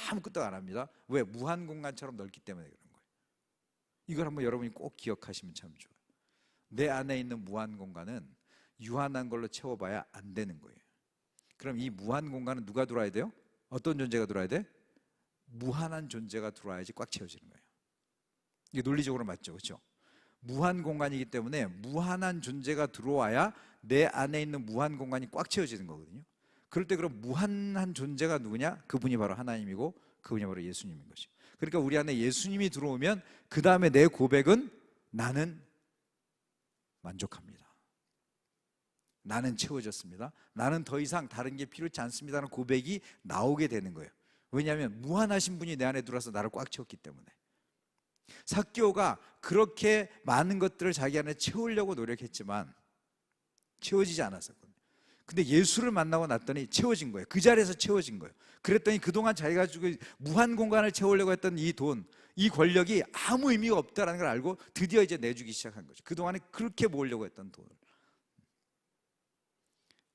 아무 끄떡 안 합니다. 왜? 무한 공간처럼 넓기 때문에 그런 거예요. 이걸 한번 여러분이 꼭 기억하시면 참 좋아요. 내 안에 있는 무한 공간은 유한한 걸로 채워봐야 안 되는 거예요. 그럼 이 무한 공간은 누가 들어와야 돼요? 어떤 존재가 들어와야 돼? 무한한 존재가 들어와야지 꽉 채워지는 거예요. 이게 논리적으로 맞죠, 그렇죠? 무한 공간이기 때문에 무한한 존재가 들어와야 내 안에 있는 무한 공간이 꽉 채워지는 거거든요. 그럴 때 그럼 무한한 존재가 누구냐? 그분이 바로 하나님이고 그분이 바로 예수님인 것이죠. 그러니까 우리 안에 예수님이 들어오면 그 다음에 내 고백은 나는 만족합니다. 나는 채워졌습니다. 나는 더 이상 다른 게 필요치 않습니다라는 고백이 나오게 되는 거예요. 왜냐하면 무한하신 분이 내 안에 들어와서 나를 꽉 채웠기 때문에. 삭개오가 그렇게 많은 것들을 자기 안에 채우려고 노력했지만 채워지지 않았었거든요. 근데 예수를 만나고 났더니 채워진 거예요. 그 자리에서 채워진 거예요. 그랬더니 그동안 자기가 가지고 무한 공간을 채우려고 했던 이 돈, 이 권력이 아무 의미가 없다는 걸 알고 드디어 이제 내주기 시작한 거죠. 그동안에 그렇게 모으려고 했던 돈을.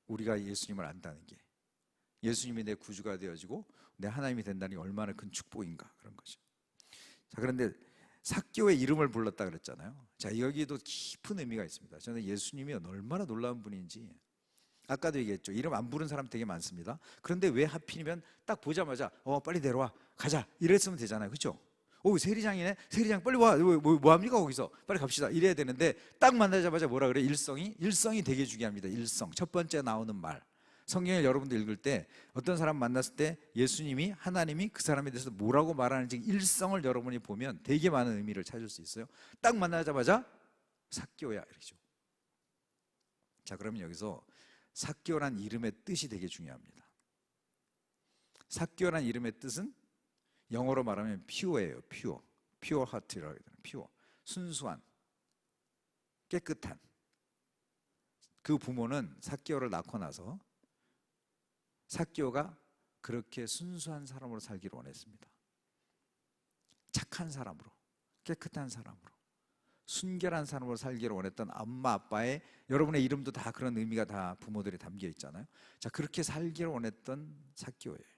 우리가 예수님을 안다는 게, 예수님이 내 구주가 되어지고 내 하나님이 된다는 게 얼마나 큰 축복인가, 그런 거죠. 자, 그런데 삭개오의 이름을 불렀다 그랬잖아요. 자, 여기도 깊은 의미가 있습니다. 저는 예수님이 얼마나 놀라운 분인지, 아까도 얘기했죠. 이름 안 부른 사람 되게 많습니다. 그런데 왜 하필이면 딱 보자마자 빨리 내려와 가자 이랬으면 되잖아요, 그렇죠? 세리장이네, 세리장 빨리 와, 뭐 합니까 거기서, 빨리 갑시다 이래야 되는데 딱 만나자마자 뭐라 그래? 일성이 되게 중요합니다. 일성, 첫 번째 나오는 말. 성경을 여러분들 읽을 때 어떤 사람 만났을 때 예수님이, 하나님이 그 사람에 대해서 뭐라고 말하는지 일성을 여러분이 보면 되게 많은 의미를 찾을 수 있어요. 딱 만나자마자 삭개오야 이러죠. 자, 그러면 여기서 삭개오란 이름의 뜻이 되게 중요합니다. 삭개오란 이름의 뜻은 영어로 말하면 퓨어예요. 퓨어 하트라고 해야 되나? 퓨어, 순수한, 깨끗한. 그 부모는 삭개오를 낳고 나서 삭개오가 그렇게 순수한 사람으로 살기를 원했습니다. 착한 사람으로, 깨끗한 사람으로, 순결한 사람으로 살기를 원했던 엄마 아빠의, 여러분의 이름도 다 그런 의미가 다 부모들이 담겨 있잖아요. 자, 그렇게 살기를 원했던 삭개오예요.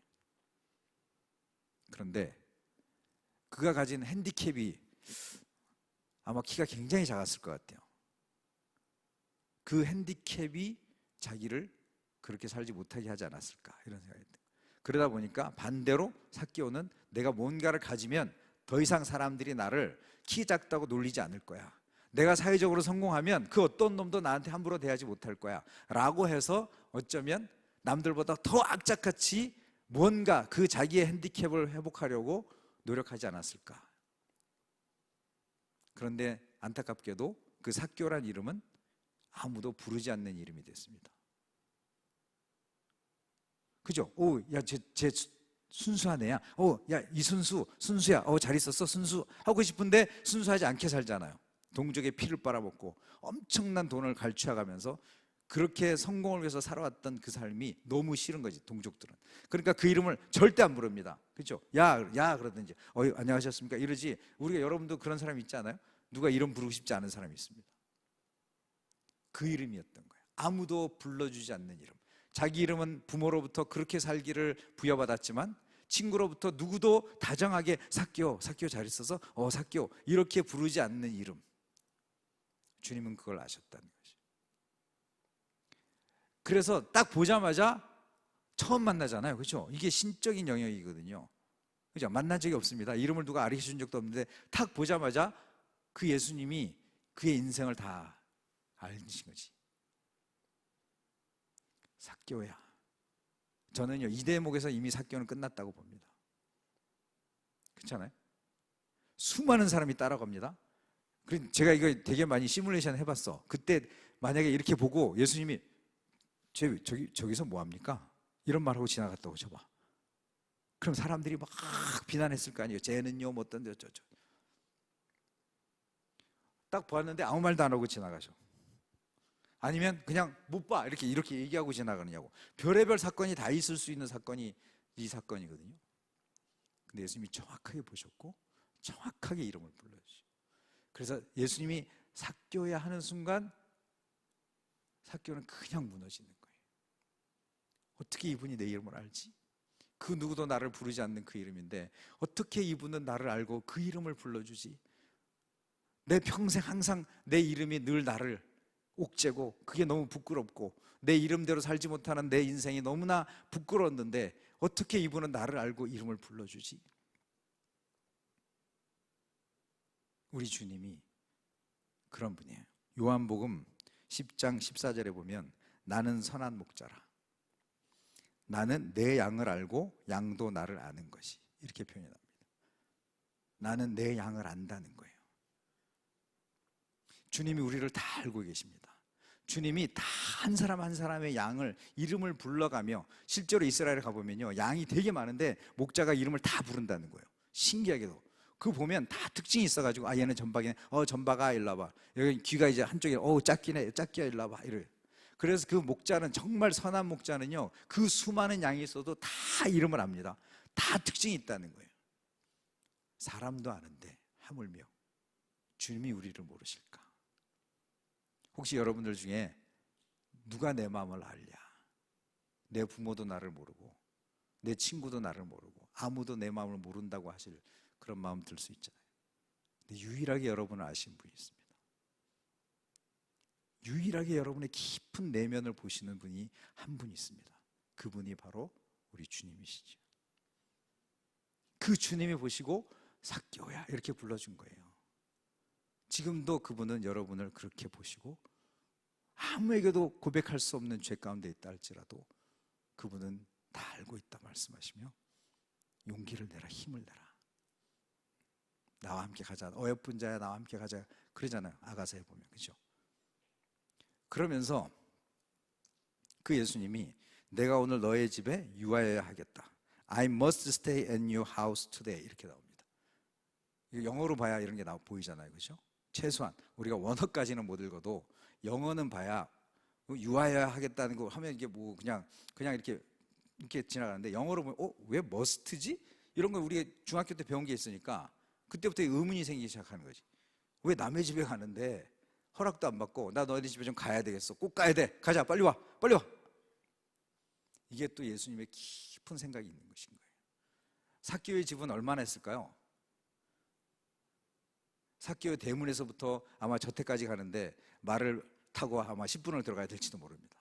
그런데 그가 가진 핸디캡이 아마 키가 굉장히 작았을 것 같아요. 그 핸디캡이 자기를 그렇게 살지 못하게 하지 않았을까, 이런 생각이 듭니다. 그러다 보니까 반대로 삭개오는 내가 뭔가를 가지면 더 이상 사람들이 나를 키 작다고 놀리지 않을 거야, 내가 사회적으로 성공하면 그 어떤 놈도 나한테 함부로 대하지 못할 거야 라고 해서 어쩌면 남들보다 더 악착같이 뭔가 그 자기의 핸디캡을 회복하려고 노력하지 않았을까. 그런데 안타깝게도 그 삭개오란 이름은 아무도 부르지 않는 이름이 됐습니다. 그죠? 야, 쟤 순수한 애야. 야, 순수야. 잘 있었어, 순수. 하고 싶은데 순수하지 않게 살잖아요. 동족의 피를 빨아먹고 엄청난 돈을 갈취해가면서 그렇게 성공을 위해서 살아왔던 그 삶이 너무 싫은 거지, 동족들은. 그러니까 그 이름을 절대 안 부릅니다. 그렇죠? 야 그러든지 안녕하셨습니까 이러지. 우리가, 여러분도 그런 사람 있지 않아요? 누가 이름 부르고 싶지 않은 사람이 있습니다. 그 이름이었던 거예요. 아무도 불러주지 않는 이름. 자기 이름은 부모로부터 그렇게 살기를 부여받았지만 친구로부터 누구도 다정하게 삭개오 잘 있어서 삭개오 이렇게 부르지 않는 이름. 주님은 그걸 아셨다는 거죠. 그래서 딱 보자마자 처음 만나잖아요, 그렇죠? 이게 신적인 영역이거든요, 그죠? 만난 적이 없습니다. 이름을 누가 가르쳐준 적도 없는데 딱 보자마자 그 예수님이 그의 인생을 다 알신 거지. 삭개오야. 저는요, 이 대목에서 이미 삭개오는 끝났다고 봅니다. 그렇잖아요? 수많은 사람이 따라갑니다. 그래서 제가 이거 되게 많이 시뮬레이션 해봤어. 그때 만약에 이렇게 보고 예수님이 저기서 뭐 합니까? 이런 말하고 지나갔다고 쳐봐. 그럼 사람들이 막 비난했을 거 아니에요. 쟤는요 뭐 어떤데 어쩌죠. 딱 보았는데 아무 말도 안 하고 지나가죠. 아니면 그냥 못 봐 이렇게 얘기하고 지나가느냐고. 별의별 사건이 다 있을 수 있는 사건이 이 사건이거든요. 근데 예수님이 정확하게 보셨고 정확하게 이름을 불러주시고, 그래서 예수님이 삭개오야 하는 순간 삭개오는 그냥 무너지는 거예요. 어떻게 이분이 내 이름을 알지? 그 누구도 나를 부르지 않는 그 이름인데 어떻게 이분은 나를 알고 그 이름을 불러주지? 내 평생 항상 내 이름이 늘 나를 옥죄고 그게 너무 부끄럽고 내 이름대로 살지 못하는 내 인생이 너무나 부끄러웠는데 어떻게 이분은 나를 알고 이름을 불러주지? 우리 주님이 그런 분이에요. 요한복음 10장 14절에 보면 나는 선한 목자라, 나는 내 양을 알고 양도 나를 아는 것이, 이렇게 표현합니다. 나는 내 양을 안다는 거예요. 주님이 우리를 다 알고 계십니다. 주님이 다 한 사람 한 사람의 양을 이름을 불러가며, 실제로 이스라엘에 가보면요 양이 되게 많은데 목자가 이름을 다 부른다는 거예요. 신기하게도 그거 보면 다 특징이 있어가지고 아 얘는 전박이네, 전박아 일로 와봐, 여기 귀가 이제 한쪽에 짝기네, 짝기야 일로 와봐, 이래요. 그래서 그 목자는, 정말 선한 목자는요 그 수많은 양이 있어도 다 이름을 압니다. 다 특징이 있다는 거예요. 사람도 아는데 하물며 주님이 우리를 모르실까? 혹시 여러분들 중에 누가 내 마음을 알랴? 내 부모도 나를 모르고 내 친구도 나를 모르고 아무도 내 마음을 모른다고 하실 그런 마음 들 수 있잖아요. 근데 유일하게 여러분을 아시는 분이 있습니다. 유일하게 여러분의 깊은 내면을 보시는 분이 한 분 있습니다. 그분이 바로 우리 주님이시죠. 그 주님이 보시고 삭개오야 이렇게 불러준 거예요. 지금도 그분은 여러분을 그렇게 보시고 아무에게도 고백할 수 없는 죄 가운데 있다 할지라도 그분은 다 알고 있다 말씀하시며 용기를 내라, 힘을 내라, 나와 함께 가자, 어여쁜 자야 나와 함께 가자 그러잖아요. 아가서에 보면, 그죠? 그러면서 그 예수님이 내가 오늘 너의 집에 유하여야 하겠다, I must stay in your house today, 이렇게 나옵니다. 영어로 봐야 이런 게 보이잖아요, 그죠? 최소한 우리가 원어까지는 못 읽어도 영어는 봐야 유하여야 하겠다는 거 하면 이게 뭐 그냥 이렇게 지나가는데, 영어로 보면 왜 must지? 이런 거 우리가 중학교 때 배운 게 있으니까 그때부터 의문이 생기기 시작하는 거지. 왜 남의 집에 가는데 허락도 안 받고 나 너희 집에 좀 가야 되겠어, 꼭 가야 돼, 가자, 빨리 와, 빨리 와. 이게 또 예수님의 깊은 생각이 있는 것인 거예요. 삭개오의 집은 얼마나 했을까요? 삭개오 대문에서부터 아마 저택까지 가는데 말을 타고 아마 10분을 들어가야 될지도 모릅니다.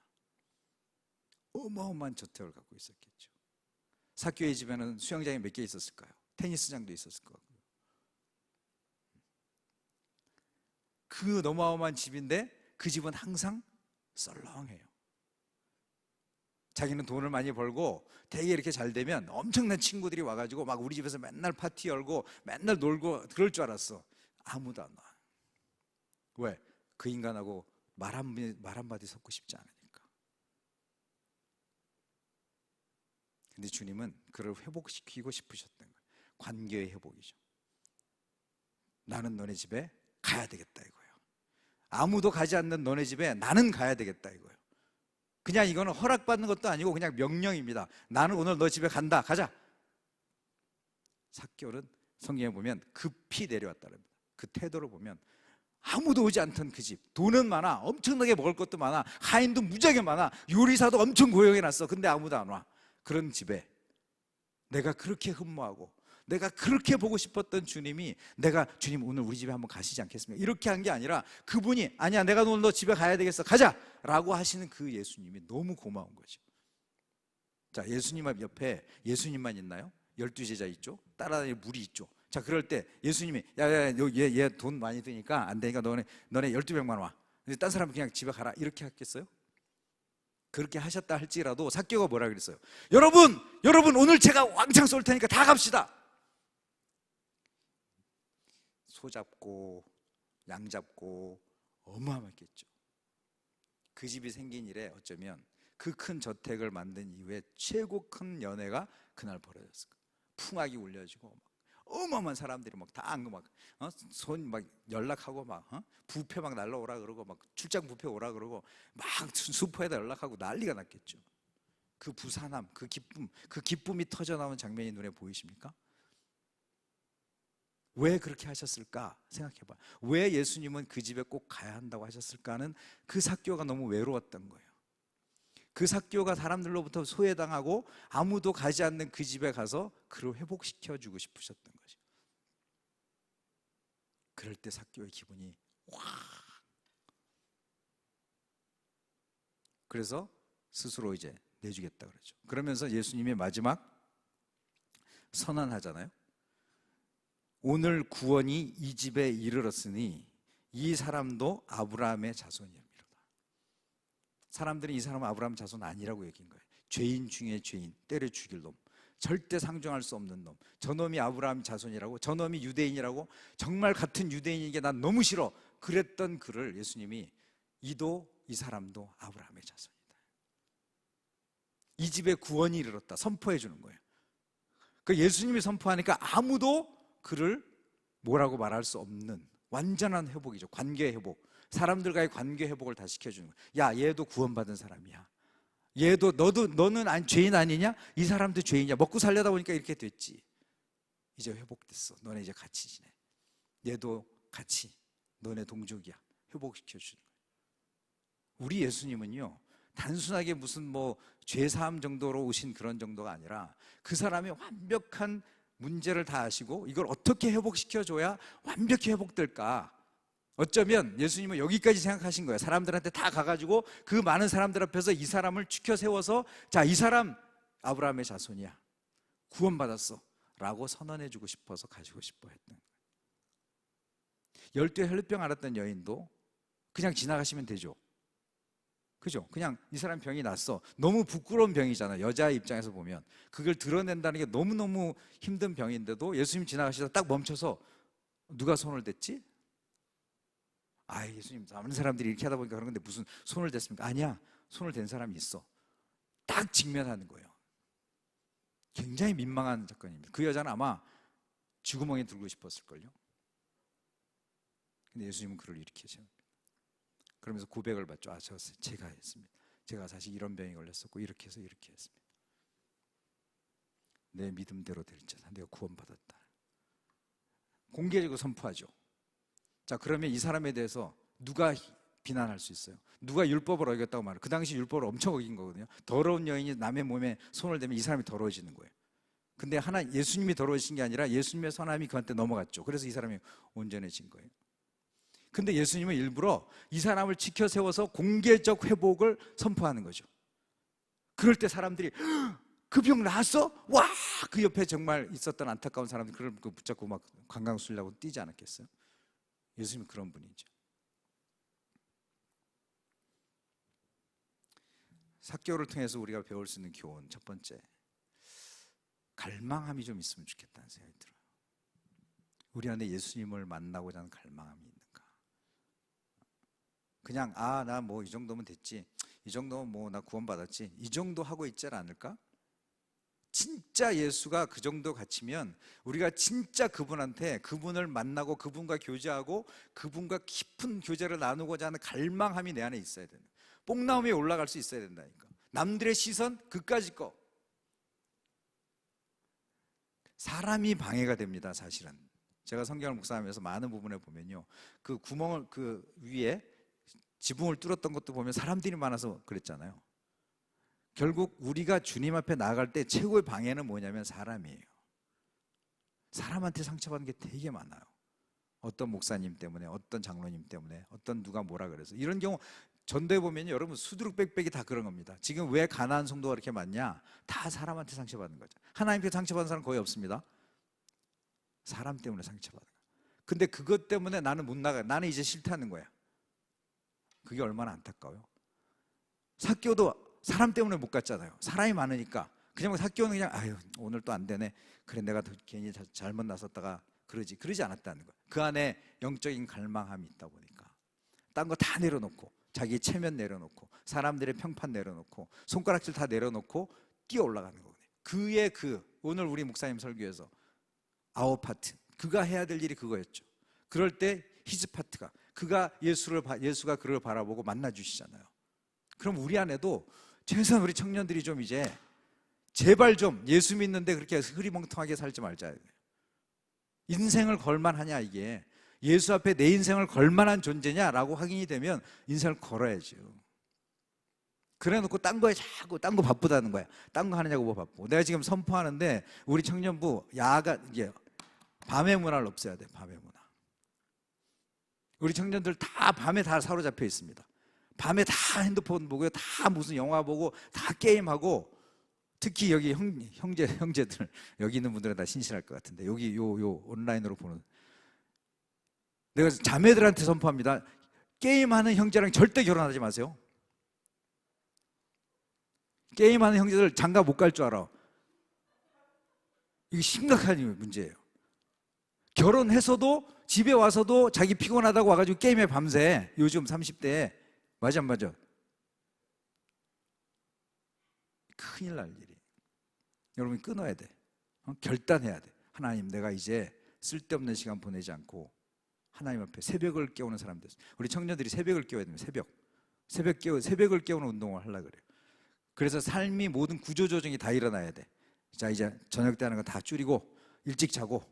어마어마한 저택을 갖고 있었겠죠. 삭개오의 집에는 수영장이 몇 개 있었을까요? 테니스장도 있었을 것 같고요. 그 어마어마한 집인데 그 집은 항상 썰렁해요. 자기는 돈을 많이 벌고 되게 이렇게 잘 되면 엄청난 친구들이 와가지고 막 우리 집에서 맨날 파티 열고 맨날 놀고 그럴 줄 알았어. 아무도 안 와. 왜? 그 인간하고 말 한마디 섞고 싶지 않으니까. 근데 주님은 그를 회복시키고 싶으셨던 거예요. 관계의 회복이죠. 나는 너네 집에 가야 되겠다 이거예요. 아무도 가지 않는 너네 집에 나는 가야 되겠다 이거예요. 그냥 이거는 허락받는 것도 아니고 그냥 명령입니다. 나는 오늘 너 집에 간다, 가자. 삭개오는 성경에 보면 급히 내려왔다는 겁니다. 그 태도를 보면 아무도 오지 않던 그 집, 돈은 많아, 엄청나게 먹을 것도 많아, 하인도 무지하게 많아, 요리사도 엄청 고용해놨어. 근데 아무도 안 와. 그런 집에 내가 그렇게 흠모하고 내가 그렇게 보고 싶었던 주님이, 주님 오늘 우리 집에 한번 가시지 않겠습니까? 이렇게 한 게 아니라 그분이 아니야, 내가 오늘 너 집에 가야 되겠어, 가자 라고 하시는 그 예수님이 너무 고마운 거죠. 자, 예수님 옆에 예수님만 있나요? 12제자 있죠? 따라다니는 무리 있죠? 자, 그럴 때 예수님이 얘 돈 많이 드니까 안 되니까 너네 12명만 와, 딴 사람은 그냥 집에 가라, 이렇게 했겠어요? 그렇게 하셨다 할지라도 삭개오가 뭐라 그랬어요? 여러분 오늘 제가 왕창 쏠 테니까 다 갑시다. 소 잡고 양 잡고 어마어마했겠죠. 그 집이 생긴 일에 어쩌면 그 큰 저택을 만든 이후에 최고 큰 연회가 그날 벌어졌을 거예요. 풍악이 울려지고 어마어마한 사람들이 막 다 손 막 연락하고 막 부페 막 날라오라 그러고 막 출장 부페 오라 그러고 막 수포에다 연락하고 난리가 났겠죠. 그 부산함, 그 기쁨이 터져 나온 장면이 눈에 보이십니까? 왜 그렇게 하셨을까 생각해봐. 왜 예수님은 그 집에 꼭 가야 한다고 하셨을까는 그 삭개오가 너무 외로웠던 거예요. 그 삭개오가 사람들로부터 소외당하고 아무도 가지 않는 그 집에 가서 그를 회복시켜 주고 싶으셨던 거죠. 그럴 때 삭개오의 기분이 확. 그래서 스스로 이제 내주겠다 그러죠. 그러면서 예수님이 마지막 선언하잖아요. 오늘 구원이 이 집에 이르렀으니 이 사람도 아브라함의 자손이옵니다. 사람들이 이 사람은 아브라함 자손 아니라고 얘기한 거예요. 죄인 중에 죄인, 때려 죽일 놈, 절대 상종할 수 없는 놈, 저놈이 아브라함 자손이라고, 저놈이 유대인이라고, 정말 같은 유대인에게 난 너무 싫어 그랬던 그를 예수님이 이 사람도 아브라함의 자손이다, 이 집에 구원이 이르렀다 선포해 주는 거예요. 그 예수님이 선포하니까 아무도 그를 뭐라고 말할 수 없는 완전한 회복이죠. 관계 회복, 사람들과의 관계 회복을 다 시켜주는 거예요. 야, 얘도 구원받은 사람이야, 얘도 너는 죄인 아니냐? 이 사람도 죄인이야. 먹고 살려다 보니까 이렇게 됐지. 이제 회복됐어. 너네 이제 같이 지내. 얘도 같이 너네 동족이야. 회복시켜 주는 거예요. 우리 예수님은요, 단순하게 무슨 죄사함 정도로 오신 그런 정도가 아니라 그 사람의 완벽한 문제를 다 아시고 이걸 어떻게 회복시켜 줘야 완벽히 회복될까. 어쩌면 예수님은 여기까지 생각하신 거예요. 사람들한테 다 가가지고 그 많은 사람들 앞에서 이 사람을 추켜 세워서 자, 이 사람 아브라함의 자손이야, 구원받았어 라고 선언해 주고 싶어서 가지고 싶어 했던 거예요. 12의 혈루병 앓았던 여인도 그냥 지나가시면 되죠. 그죠? 그냥 이 사람 병이 났어. 너무 부끄러운 병이잖아. 여자의 입장에서 보면 그걸 드러낸다는 게 너무너무 힘든 병인데도 예수님 지나가시다 딱 멈춰서 누가 손을 댔지? 아, 예수님, 많은 사람들이 이렇게 하다 보니까 그런 건데 무슨 손을 댔습니까? 아니야, 손을 댄 사람이 있어. 딱 직면하는 거예요. 굉장히 민망한 사건입니다. 그 여자는 아마 쥐구멍에 들고 싶었을걸요. 근데 예수님은 그를 일으키세요. 그러면서 고백을 받죠. 아, 제가 했습니다. 제가 사실 이런 병에 걸렸었고 이렇게 해서 이렇게 했습니다. 내 믿음대로 될지어다. 내가 구원받았다. 공개적으로 선포하죠. 자, 그러면 이 사람에 대해서 누가 비난할 수 있어요? 누가 율법을 어겼다고 말해요? 그 당시 율법을 엄청 어긴 거거든요. 더러운 여인이 남의 몸에 손을 대면 이 사람이 더러워지는 거예요. 근데 예수님이 더러워진 게 아니라 예수님의 선함이 그한테 넘어갔죠. 그래서 이 사람이 온전해진 거예요. 근데 예수님은 일부러 이 사람을 지켜 세워서 공개적 회복을 선포하는 거죠. 그럴 때 사람들이 그 병 나았어? 와! 그 옆에 정말 있었던 안타까운 사람들 그걸 붙잡고 막 관광술려고 뛰지 않았겠어요? 예수님은 그런 분이죠. 삭개오를 통해서 우리가 배울 수 있는 교훈, 첫 번째, 갈망함이 좀 있으면 좋겠다는 생각이 들어요. 우리 안에 예수님을 만나고자 하는 갈망함이 있는가? 그냥 나 이 정도면 됐지, 이 정도면 나 구원받았지, 이 정도 하고 있지 않을까? 진짜 예수가 그 정도 가치면 우리가 진짜 그분을 만나고 그분과 교제하고 그분과 깊은 교제를 나누고자 하는 갈망함이 내 안에 있어야 된다. 뽕나무 위에 올라갈 수 있어야 된다니까. 남들의 시선 그까짓 거. 사람이 방해가 됩니다. 사실은 제가 성경을 묵상하면서 많은 부분에 보면요, 그 구멍을 그 위에 지붕을 뚫었던 것도 보면 사람들이 많아서 그랬잖아요. 결국 우리가 주님 앞에 나아갈 때 최고의 방해는 뭐냐면 사람이에요. 사람한테 상처받는 게 되게 많아요. 어떤 목사님 때문에, 어떤 장로님 때문에, 어떤 누가 뭐라 그래서. 이런 경우 전도해 보면 여러분 수두룩백백이 다 그런 겁니다. 지금 왜 가난한 성도가 그렇게 많냐? 다 사람한테 상처받는 거죠. 하나님께 상처받는 사람 거의 없습니다. 사람 때문에 상처받는 거예요. 근데 그것 때문에 나는 못 나가요. 나는 이제 싫다는 거야. 그게 얼마나 안타까워요. 삭개오도 사람 때문에 못 갔잖아요. 사람이 많으니까. 그냥 삭개오는 그냥 아유 오늘 또 안 되네. 그래 내가 괜히 잘못 나섰다가 그러지 않았다는 거예요. 그 안에 영적인 갈망함이 있다 보니까 딴 거 다 내려놓고, 자기 체면 내려놓고, 사람들의 평판 내려놓고, 손가락질 다 내려놓고 뛰어 올라가는 거거든요. 오늘 우리 목사님 설교에서 아워 파트. 그가 해야 될 일이 그거였죠. 그럴 때 히즈 파트가 예수가 그를 바라보고 만나 주시잖아요. 그럼 우리 안에도 최소한 우리 청년들이 좀 이제 제발 좀 예수 믿는데 그렇게 흐리멍텅하게 살지 말자. 인생을 걸만하냐 이게. 예수 앞에 내 인생을 걸만한 존재냐라고 확인이 되면 인생을 걸어야죠. 그래놓고 딴 거에 자꾸 딴 거 바쁘다는 거야. 딴 거 하느냐고 뭐 바쁘고. 내가 지금 선포하는데 우리 청년부 이게 밤의 문화를 없애야 돼. 밤의 문화. 우리 청년들 다 밤에 다 사로잡혀 있습니다. 밤에 다 핸드폰 보고요, 다 무슨 영화 보고, 다 게임하고. 특히 여기 형제들 여기 있는 분들은 다 신실할 것 같은데 여기 요 온라인으로 보는, 내가 자매들한테 선포합니다. 게임하는 형제랑 절대 결혼하지 마세요. 게임하는 형제들 장가 못 갈 줄 알아. 이게 심각한 문제예요. 결혼해서도 집에 와서도 자기 피곤하다고 와가지고 게임에 밤새. 요즘 30대에 맞아 안 맞아? 큰일 날 일이. 여러분 끊어야 돼. 결단해야 돼. 하나님, 내가 이제 쓸데없는 시간 보내지 않고 하나님 앞에 새벽을 깨우는 사람 됐어. 우리 청년들이 새벽을 깨워야 됩니다. 새벽을 깨우는 운동을 하려고 그래요. 그래서 삶이 모든 구조조정이 다 일어나야 돼. 자, 이제 저녁 때 하는 거 다 줄이고 일찍 자고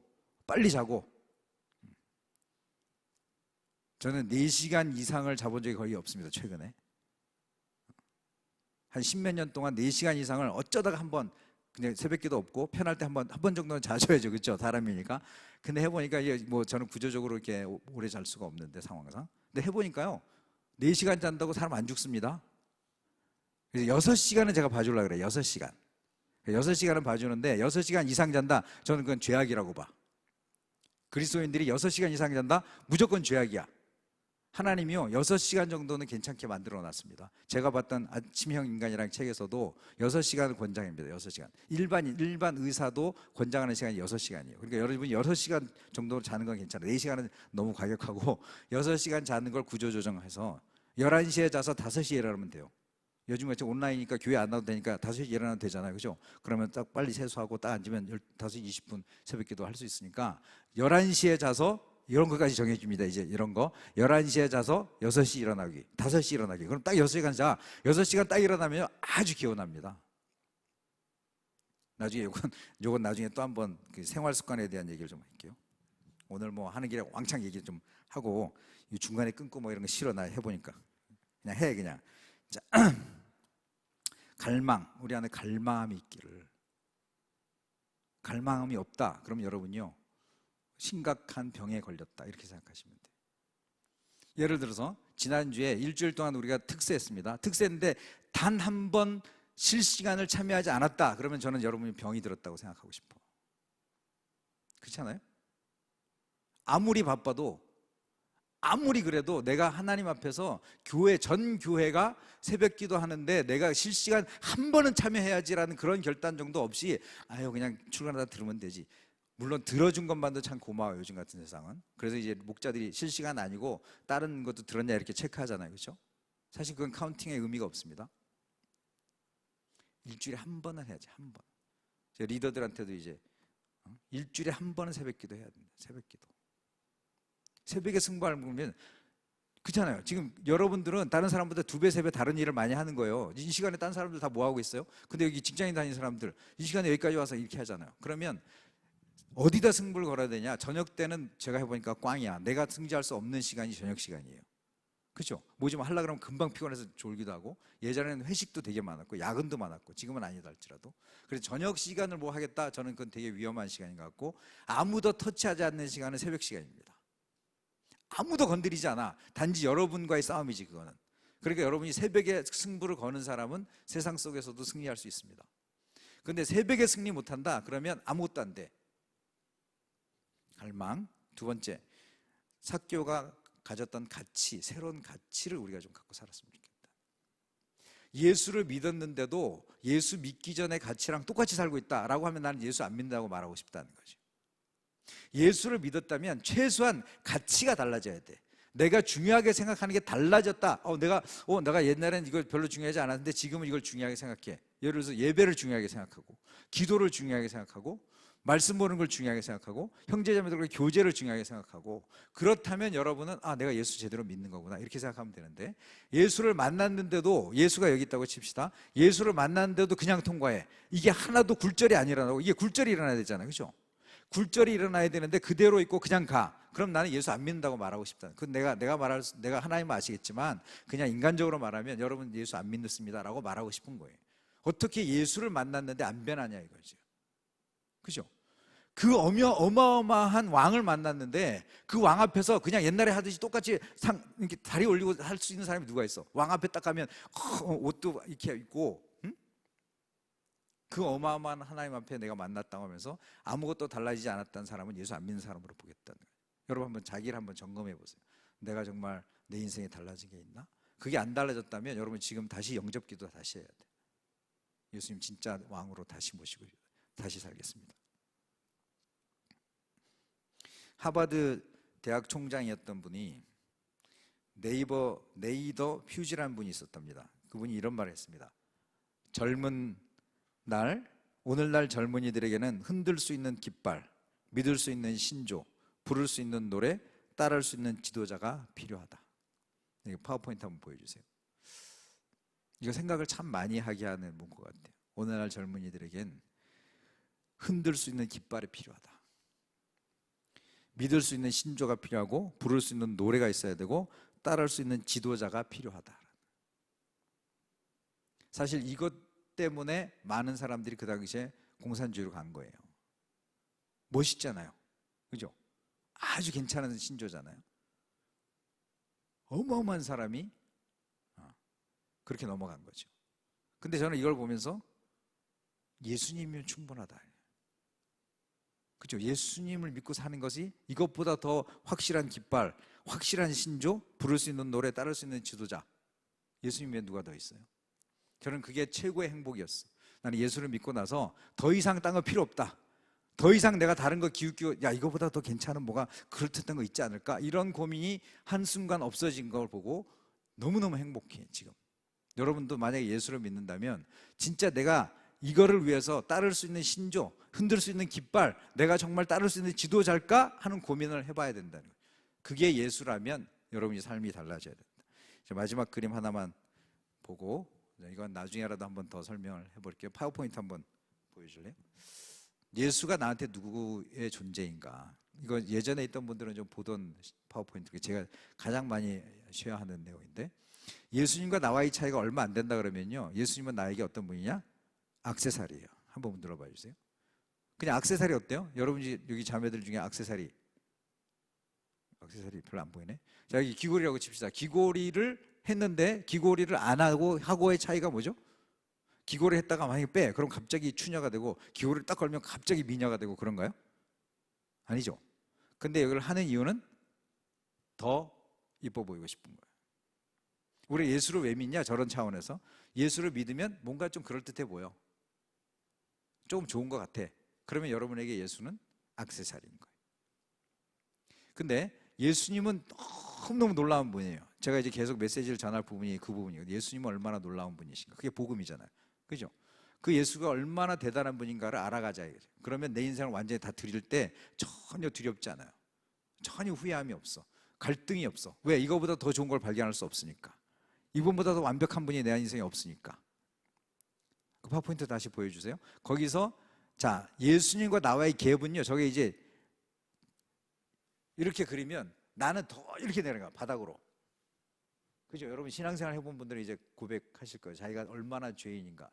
빨리 자고. 저는 4시간 이상을 자본 적이 거의 없습니다. 최근에 한 10몇 년 동안 4시간 이상을 어쩌다가 한번, 그냥 새벽기도 없고 편할 때 한 번 정도는 자줘야죠. 그렇죠? 사람이니까. 근데 해보니까 이게 뭐 저는 구조적으로 이렇게 오래 잘 수가 없는데 상황상. 근데 해보니까요, 4시간 잔다고 사람 안 죽습니다. 그래서 6시간은 제가 봐주려고 그래요. 6시간. 6시간은 봐주는데 6시간 이상 잔다? 저는 그건 죄악이라고 봐. 그리스도인들이 6시간 이상 잔다? 무조건 죄악이야. 하나님이요 6시간 정도는 괜찮게 만들어 놨습니다. 제가 봤던 아침형 인간이라는 책에서도 6시간은 권장입니다. 6시간. 일반 의사도 권장하는 시간이 6시간이에요. 그러니까 여러분이 6시간 정도 자는 건 괜찮아요. 4시간은 너무 과격하고 6시간 자는 걸 구조조정해서 11시에 자서 5시에 일어나면 돼요. 요즘같이 온라인이니까 교회 안 나도 되니까 5시에 일어나도 되잖아요. 그죠? 그러면 딱 빨리 세수하고 딱 앉으면 5시 20분 새벽기도 할 수 있으니까 11시에 자서, 이런 것까지 정해줍니다. 이제 이런 거 11시에 자서 6시 일어나기, 5시 일어나기. 그럼 딱 6시간 자. 6시간 딱 일어나면 아주 개운합니다. 나중에 요건 나중에 또 한번 그 생활 습관에 대한 얘기를 좀 할게요. 오늘 뭐 하는 길에 왕창 얘기를 좀 하고, 이 중간에 끊고 뭐 이런 거 싫어. 나 해보니까 그냥 해 그냥. 자, 갈망, 우리 안에 갈망함이 있기를. 갈망함이 없다 그러면 여러분요 심각한 병에 걸렸다 이렇게 생각하시면 돼요. 예를 들어서 지난주에 일주일 동안 우리가 특세했습니다. 특세했는데 단 한 번 실시간을 참여하지 않았다 그러면 저는 여러분이 병이 들었다고 생각하고 싶어. 그렇지 않아요? 아무리 바빠도, 아무리 그래도 내가 하나님 앞에서 전 교회가 새벽 기도 하는데 내가 실시간 한 번은 참여해야지라는 그런 결단 정도 없이 그냥 출근하다 들으면 되지. 물론 들어준 것만도 참 고마워요. 요즘 같은 세상은. 그래서 이제 목자들이 실시간 아니고 다른 것도 들었냐 이렇게 체크하잖아요. 그렇죠? 사실 그건 카운팅의 의미가 없습니다. 일주일에 한 번은 해야지. 한 번. 제 리더들한테도 이제 일주일에 한 번은 새벽 기도 해야 된다. 새벽 기도. 새벽에 승부하면 그렇잖아요. 지금 여러분들은 다른 사람보다 2배, 3배 다른 일을 많이 하는 거예요. 이 시간에 다른 사람들 다 뭐 하고 있어요? 근데 여기 직장인 다니는 사람들 이 시간에 여기까지 와서 이렇게 하잖아요. 그러면 어디다 승부를 걸어야 되냐? 저녁 때는 제가 해보니까 꽝이야. 내가 승지할 수 없는 시간이 저녁 시간이에요. 그렇죠? 뭐 좀 하려고 그러면 금방 피곤해서 졸기도 하고, 예전에는 회식도 되게 많았고 야근도 많았고, 지금은 아니다 할지라도. 그래서 저녁 시간을 뭐 하겠다, 저는 그건 되게 위험한 시간인 것 같고, 아무도 터치하지 않는 시간은 새벽 시간입니다. 아무도 건드리지 않아. 단지 여러분과의 싸움이지 그거는. 그러니까 여러분이 새벽에 승부를 거는 사람은 세상 속에서도 승리할 수 있습니다. 그런데 새벽에 승리 못한다 그러면 아무것도 안 돼. 갈망. 두 번째, 삭개오가 가졌던 가치, 새로운 가치를 우리가 좀 갖고 살았으면 좋겠다. 예수를 믿었는데도 예수 믿기 전의 가치랑 똑같이 살고 있다라고 하면 나는 예수 안 믿는다고 말하고 싶다는 거죠. 예수를 믿었다면 최소한 가치가 달라져야 돼. 내가 중요하게 생각하는 게 달라졌다. 내가 옛날엔 이걸 별로 중요하지 않았는데 지금은 이걸 중요하게 생각해. 예를 들어서 예배를 중요하게 생각하고, 기도를 중요하게 생각하고, 말씀 보는 걸 중요하게 생각하고 형제자매들과 교제를 중요하게 생각하고 그렇다면 여러분은 내가 예수 제대로 믿는 거구나 이렇게 생각하면 되는데 예수를 만났는데도 예수가 여기 있다고 칩시다. 예수를 만났는데도 그냥 통과해. 이게 하나도 굴절이 안 일어나고 이게 굴절이 일어나야 되잖아요. 그죠? 굴절이 일어나야 되는데 그대로 있고 그냥 가. 그럼 나는 예수 안 믿는다고 말하고 싶다. 그건 내가 하나님은 아시겠지만 그냥 인간적으로 말하면 여러분 예수 안 믿습니다라고 말하고 싶은 거예요. 어떻게 예수를 만났는데 안 변하냐 이거죠. 그죠? 그 어마어마한 왕을 만났는데 그 왕 앞에서 그냥 옛날에 하듯이 똑같이 이렇게 다리 올리고 할 수 있는 사람이 누가 있어? 왕 앞에 딱 가면 옷도 이렇게 입고 응? 그 어마어마한 하나님 앞에 내가 만났다고 하면서 아무것도 달라지지 않았다는 사람은 예수 안 믿는 사람으로 보겠다는 거예요. 여러분 한번 자기를 한번 점검해 보세요. 내가 정말 내 인생에 달라진 게 있나? 그게 안 달라졌다면 여러분 지금 다시 영접기도 다시 해야 돼요. 예수님 진짜 왕으로 다시 모시고 다시 살겠습니다. 하버드 대학 총장이었던 분이 네이더 퓨지라는 분이 있었답니다. 그분이 이런 말을 했습니다. 오늘날 젊은이들에게는 흔들 수 있는 깃발, 믿을 수 있는 신조, 부를 수 있는 노래, 따를 수 있는 지도자가 필요하다. 이거 파워포인트 한번 보여주세요. 이거 생각을 참 많이 하게 하는 문구 같아요. 오늘날 젊은이들에겐 흔들 수 있는 깃발이 필요하다. 믿을 수 있는 신조가 필요하고 부를 수 있는 노래가 있어야 되고 따를 수 있는 지도자가 필요하다. 사실 이것 때문에 많은 사람들이 그 당시에 공산주의로 간 거예요. 멋있잖아요. 그죠? 아주 괜찮은 신조잖아요. 어마어마한 사람이 그렇게 넘어간 거죠. 근데 저는 이걸 보면서 예수님이면 충분하다. 그죠? 예수님을 믿고 사는 것이 이것보다 더 확실한 깃발, 확실한 신조, 부를 수 있는 노래, 따를 수 있는 지도자. 예수님 외에 누가 더 있어요? 저는 그게 최고의 행복이었어. 나는 예수를 믿고 나서 더 이상 딴 거 필요 없다. 더 이상 내가 다른 거 기웃기웃 이거보다 더 괜찮은 뭐가 그럴듯한 거 있지 않을까? 이런 고민이 한순간 없어진 걸 보고 너무너무 행복해 지금. 여러분도 만약에 예수를 믿는다면 진짜 내가 이거를 위해서 따를 수 있는 신조, 흔들 수 있는 깃발, 내가 정말 따를 수 있는 지도자일까 하는 고민을 해봐야 된다는 거예요. 그게 예수라면 여러분의 삶이 달라져야 된다. 마지막 그림 하나만 보고 이건 나중에라도 한번 더 설명을 해볼게요. 파워포인트 한번 보여줄래요? 예수가 나한테 누구의 존재인가? 이거 예전에 있던 분들은 좀 보던 파워포인트, 제가 가장 많이 쉐어하는 내용인데 예수님과 나와의 차이가 얼마 안 된다 그러면요, 예수님은 나에게 어떤 분이냐? 액세서리예요. 한번 들어봐 주세요. 그냥 액세서리 어때요? 여러분 여기 자매들 중에 액세서리 별로 안 보이네. 자, 여기 귀걸이라고 칩시다. 귀걸이를 했는데 귀걸이를 안 하고의 차이가 뭐죠? 귀걸이 했다가 만약에 빼, 그럼 갑자기 추녀가 되고 귀걸이를 딱 걸면 갑자기 미녀가 되고 그런가요? 아니죠. 근데 이걸 하는 이유는 더 이뻐 보이고 싶은 거예요. 우리 예수를 왜 믿냐? 저런 차원에서 예수를 믿으면 뭔가 좀 그럴듯해 보여. 조금 좋은 것 같아. 그러면 여러분에게 예수는 액세서리인 거예요. 근데 예수님은 너무너무 놀라운 분이에요. 제가 이제 계속 메시지를 전할 부분이 그 부분이에요. 예수님은 얼마나 놀라운 분이신가. 그게 복음이잖아요. 그죠? 그 예수가 얼마나 대단한 분인가를 알아가자. 그러면 내 인생을 완전히 다 드릴 때 전혀 두렵지 않아요. 전혀 후회함이 없어. 갈등이 없어. 왜? 이거보다 더 좋은 걸 발견할 수 없으니까. 이분보다 더 완벽한 분이 내 인생에 없으니까. 그 파워포인트 다시 보여주세요. 거기서 자, 예수님과 나와의 갭은요, 저게 이제 이렇게 그리면 나는 더 이렇게 내려가, 바닥으로. 그죠? 여러분 신앙생활 해본 분들은 이제 고백하실 거예요. 자기가 얼마나 죄인인가.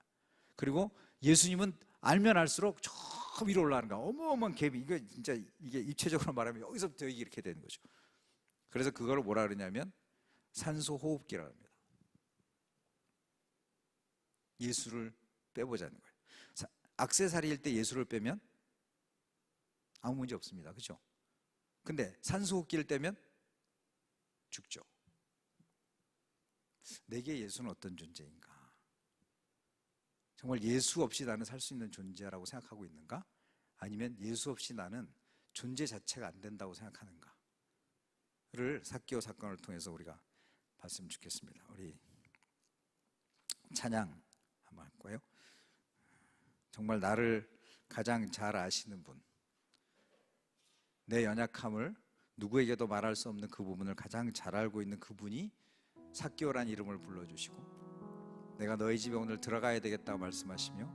그리고 예수님은 알면 알수록 저 위로 올라가는 거야. 어마어마한 갭이. 이거 진짜 이게 입체적으로 말하면 여기서부터 여기 이렇게 되는 거죠. 그래서 그거를 뭐라 그러냐면 산소 호흡기라고 합니다. 예수를 빼보자는 거예요. 액세서리일 때 예수를 빼면 아무 문제 없습니다. 그렇죠? 근데 산소호흡기를 떼면 죽죠. 내게 예수는 어떤 존재인가? 정말 예수 없이 나는 살 수 있는 존재라고 생각하고 있는가? 아니면 예수 없이 나는 존재 자체가 안 된다고 생각하는가를 삭개오 사건을 통해서 우리가 봤으면 좋겠습니다. 우리 찬양 한번 할 거예요. 정말 나를 가장 잘 아시는 분, 내 연약함을 누구에게도 말할 수 없는 그 부분을 가장 잘 알고 있는 그분이 삭개오란 이름을 불러주시고 내가 너희 집에 오늘 들어가야 되겠다고 말씀하시며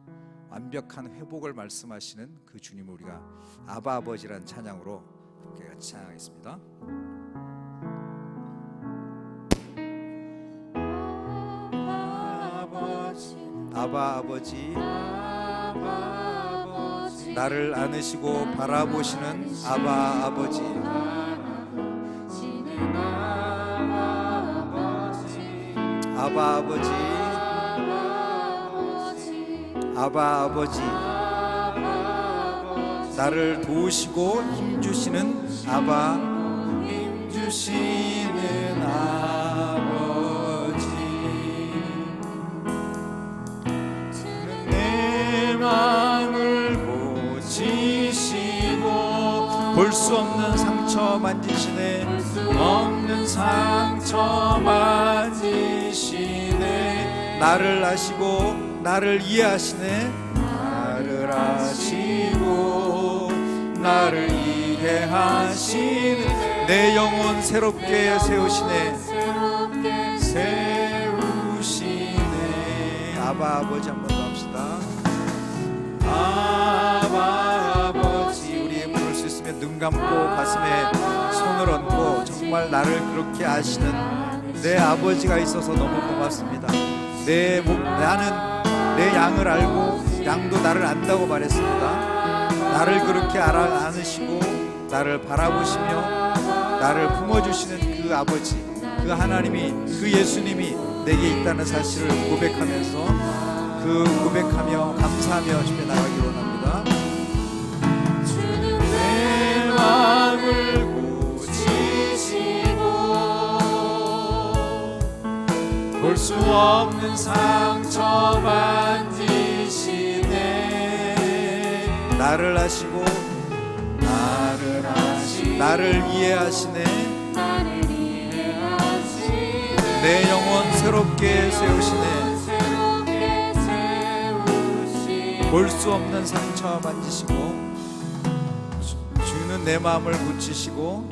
완벽한 회복을 말씀하시는 그 주님을 우리가 아바 아버지란 찬양으로 함께 같이 찬양하겠습니다. 아바 아버지, 나를 안으시고 바라보시는 아바 아버지, 아바 아버지, 아바 아버지, 나를 도우시고 힘주시는 아바, 힘주시는 아버지, 내 마음을 고치시고 볼 수 없는 상처 만지시네, 없는 상처 만지시네, 나를 아시고 나를 이해하시네, 나를 아시고 나를 이해하시네, 내 영혼 새롭게 세우시네, 세우시네. 아바 아버지 한 번 더 합시다. 아바 아버지, 우리 부를 수 있으면 눈 감고 가슴에 손을 얹고 정말 나를 그렇게 아시는 내 아버지가 있어서 너무 고맙습니다. 나는 내 양을 알고 양도 나를 안다고 말했습니다. 나를 그렇게 안으시고 나를 바라보시며 나를 품어주시는 그 아버지, 그 하나님이, 그 예수님이 내게 있다는 사실을 고백하면서 고백하며 감사하며 집에 나가기 원합니다. 내 마음을 고치시고 볼 수 없는 상처 만지시네, 나를 아시고 나를 이해하시네, 내 영혼 새롭게 세우시네, 볼 수 없는 상처 만지시고 주는 내 마음을 고치시고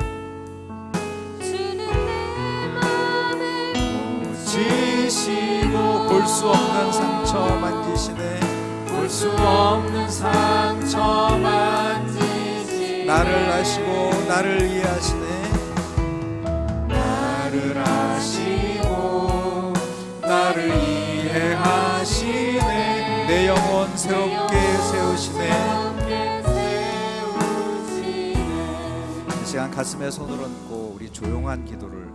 볼 수 없는 상처 만지시네, 볼 수 없는 상처 만지시네, 나를 아시고 나를 이해하시네, 나를 아시고 나를 이해하시네, 내 영혼 새롭게 세우시네. 이 시간 가슴에 손을 얹고 우리 조용한 기도를,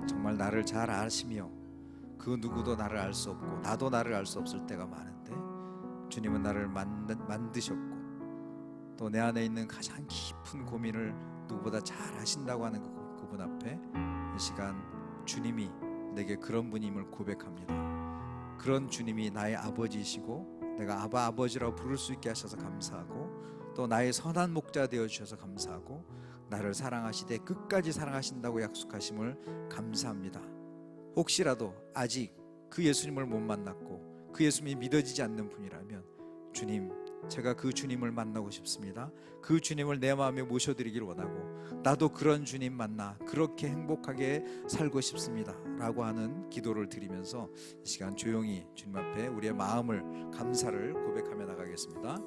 정말 나를 잘 아시며 그 누구도 나를 알 수 없고 나도 나를 알 수 없을 때가 많은데 주님은 나를 만드셨고 또 내 안에 있는 가장 깊은 고민을 누구보다 잘 아신다고 하는 그분 앞에 이 시간 주님이 내게 그런 분임을 고백합니다. 그런 주님이 나의 아버지이시고 내가 아바 아버지라고 부를 수 있게 하셔서 감사하고 또 나의 선한 목자 되어주셔서 감사하고 나를 사랑하시되 끝까지 사랑하신다고 약속하심을 감사합니다. 혹시라도 아직 그 예수님을 못 만났고 그 예수님이 믿어지지 않는 분이라면 주님, 제가 그 주님을 만나고 싶습니다. 그 주님을 내 마음에 모셔드리길 원하고 나도 그런 주님 만나 그렇게 행복하게 살고 싶습니다 라고 하는 기도를 드리면서 이 시간 조용히 주님 앞에 우리의 마음을, 감사를 고백하며 나가겠습니다.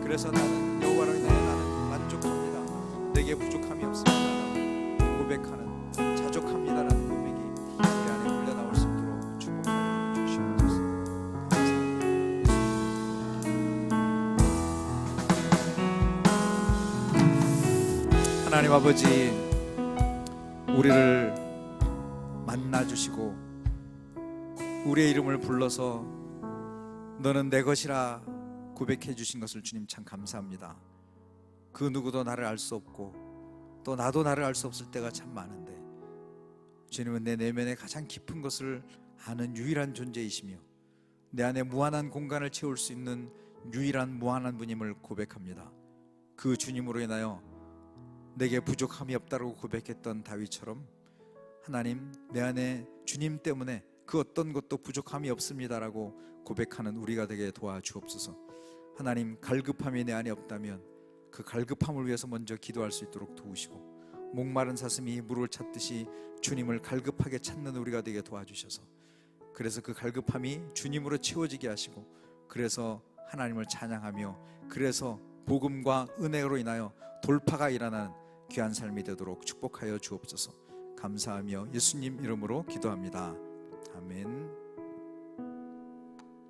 그래서 나는 여호와로 인하여 나는 만족합니다. 내게 부족함이 없습니다. 고백하는 자족합니다라는 고백이 우리 안에 흘러나올 수 있도록 축복하여 주시옵소서. 감사합니다. 하나님 아버지, 우리를 만나 주시고 우리의 이름을 불러서 너는 내 것이라 고백해 주신 것을 주님 참 감사합니다. 그 누구도 나를 알 수 없고 또 나도 나를 알 수 없을 때가 참 많은데 주님은 내 내면의 가장 깊은 것을 아는 유일한 존재이시며 내 안에 무한한 공간을 채울 수 있는 유일한 무한한 분임을 고백합니다. 그 주님으로 인하여 내게 부족함이 없다고 고백했던 다윗처럼 하나님, 내 안에 주님 때문에 그 어떤 것도 부족함이 없습니다라고 고백하는 우리가 되게 도와주옵소서. 하나님, 갈급함이 내 안에 없다면 그 갈급함을 위해서 먼저 기도할 수 있도록 도우시고 목마른 사슴이 물을 찾듯이 주님을 갈급하게 찾는 우리가 되게 도와주셔서 그래서 그 갈급함이 주님으로 채워지게 하시고 그래서 하나님을 찬양하며 그래서 복음과 은혜로 인하여 돌파가 일어나는 귀한 삶이 되도록 축복하여 주옵소서. 감사하며 예수님 이름으로 기도합니다. 아멘.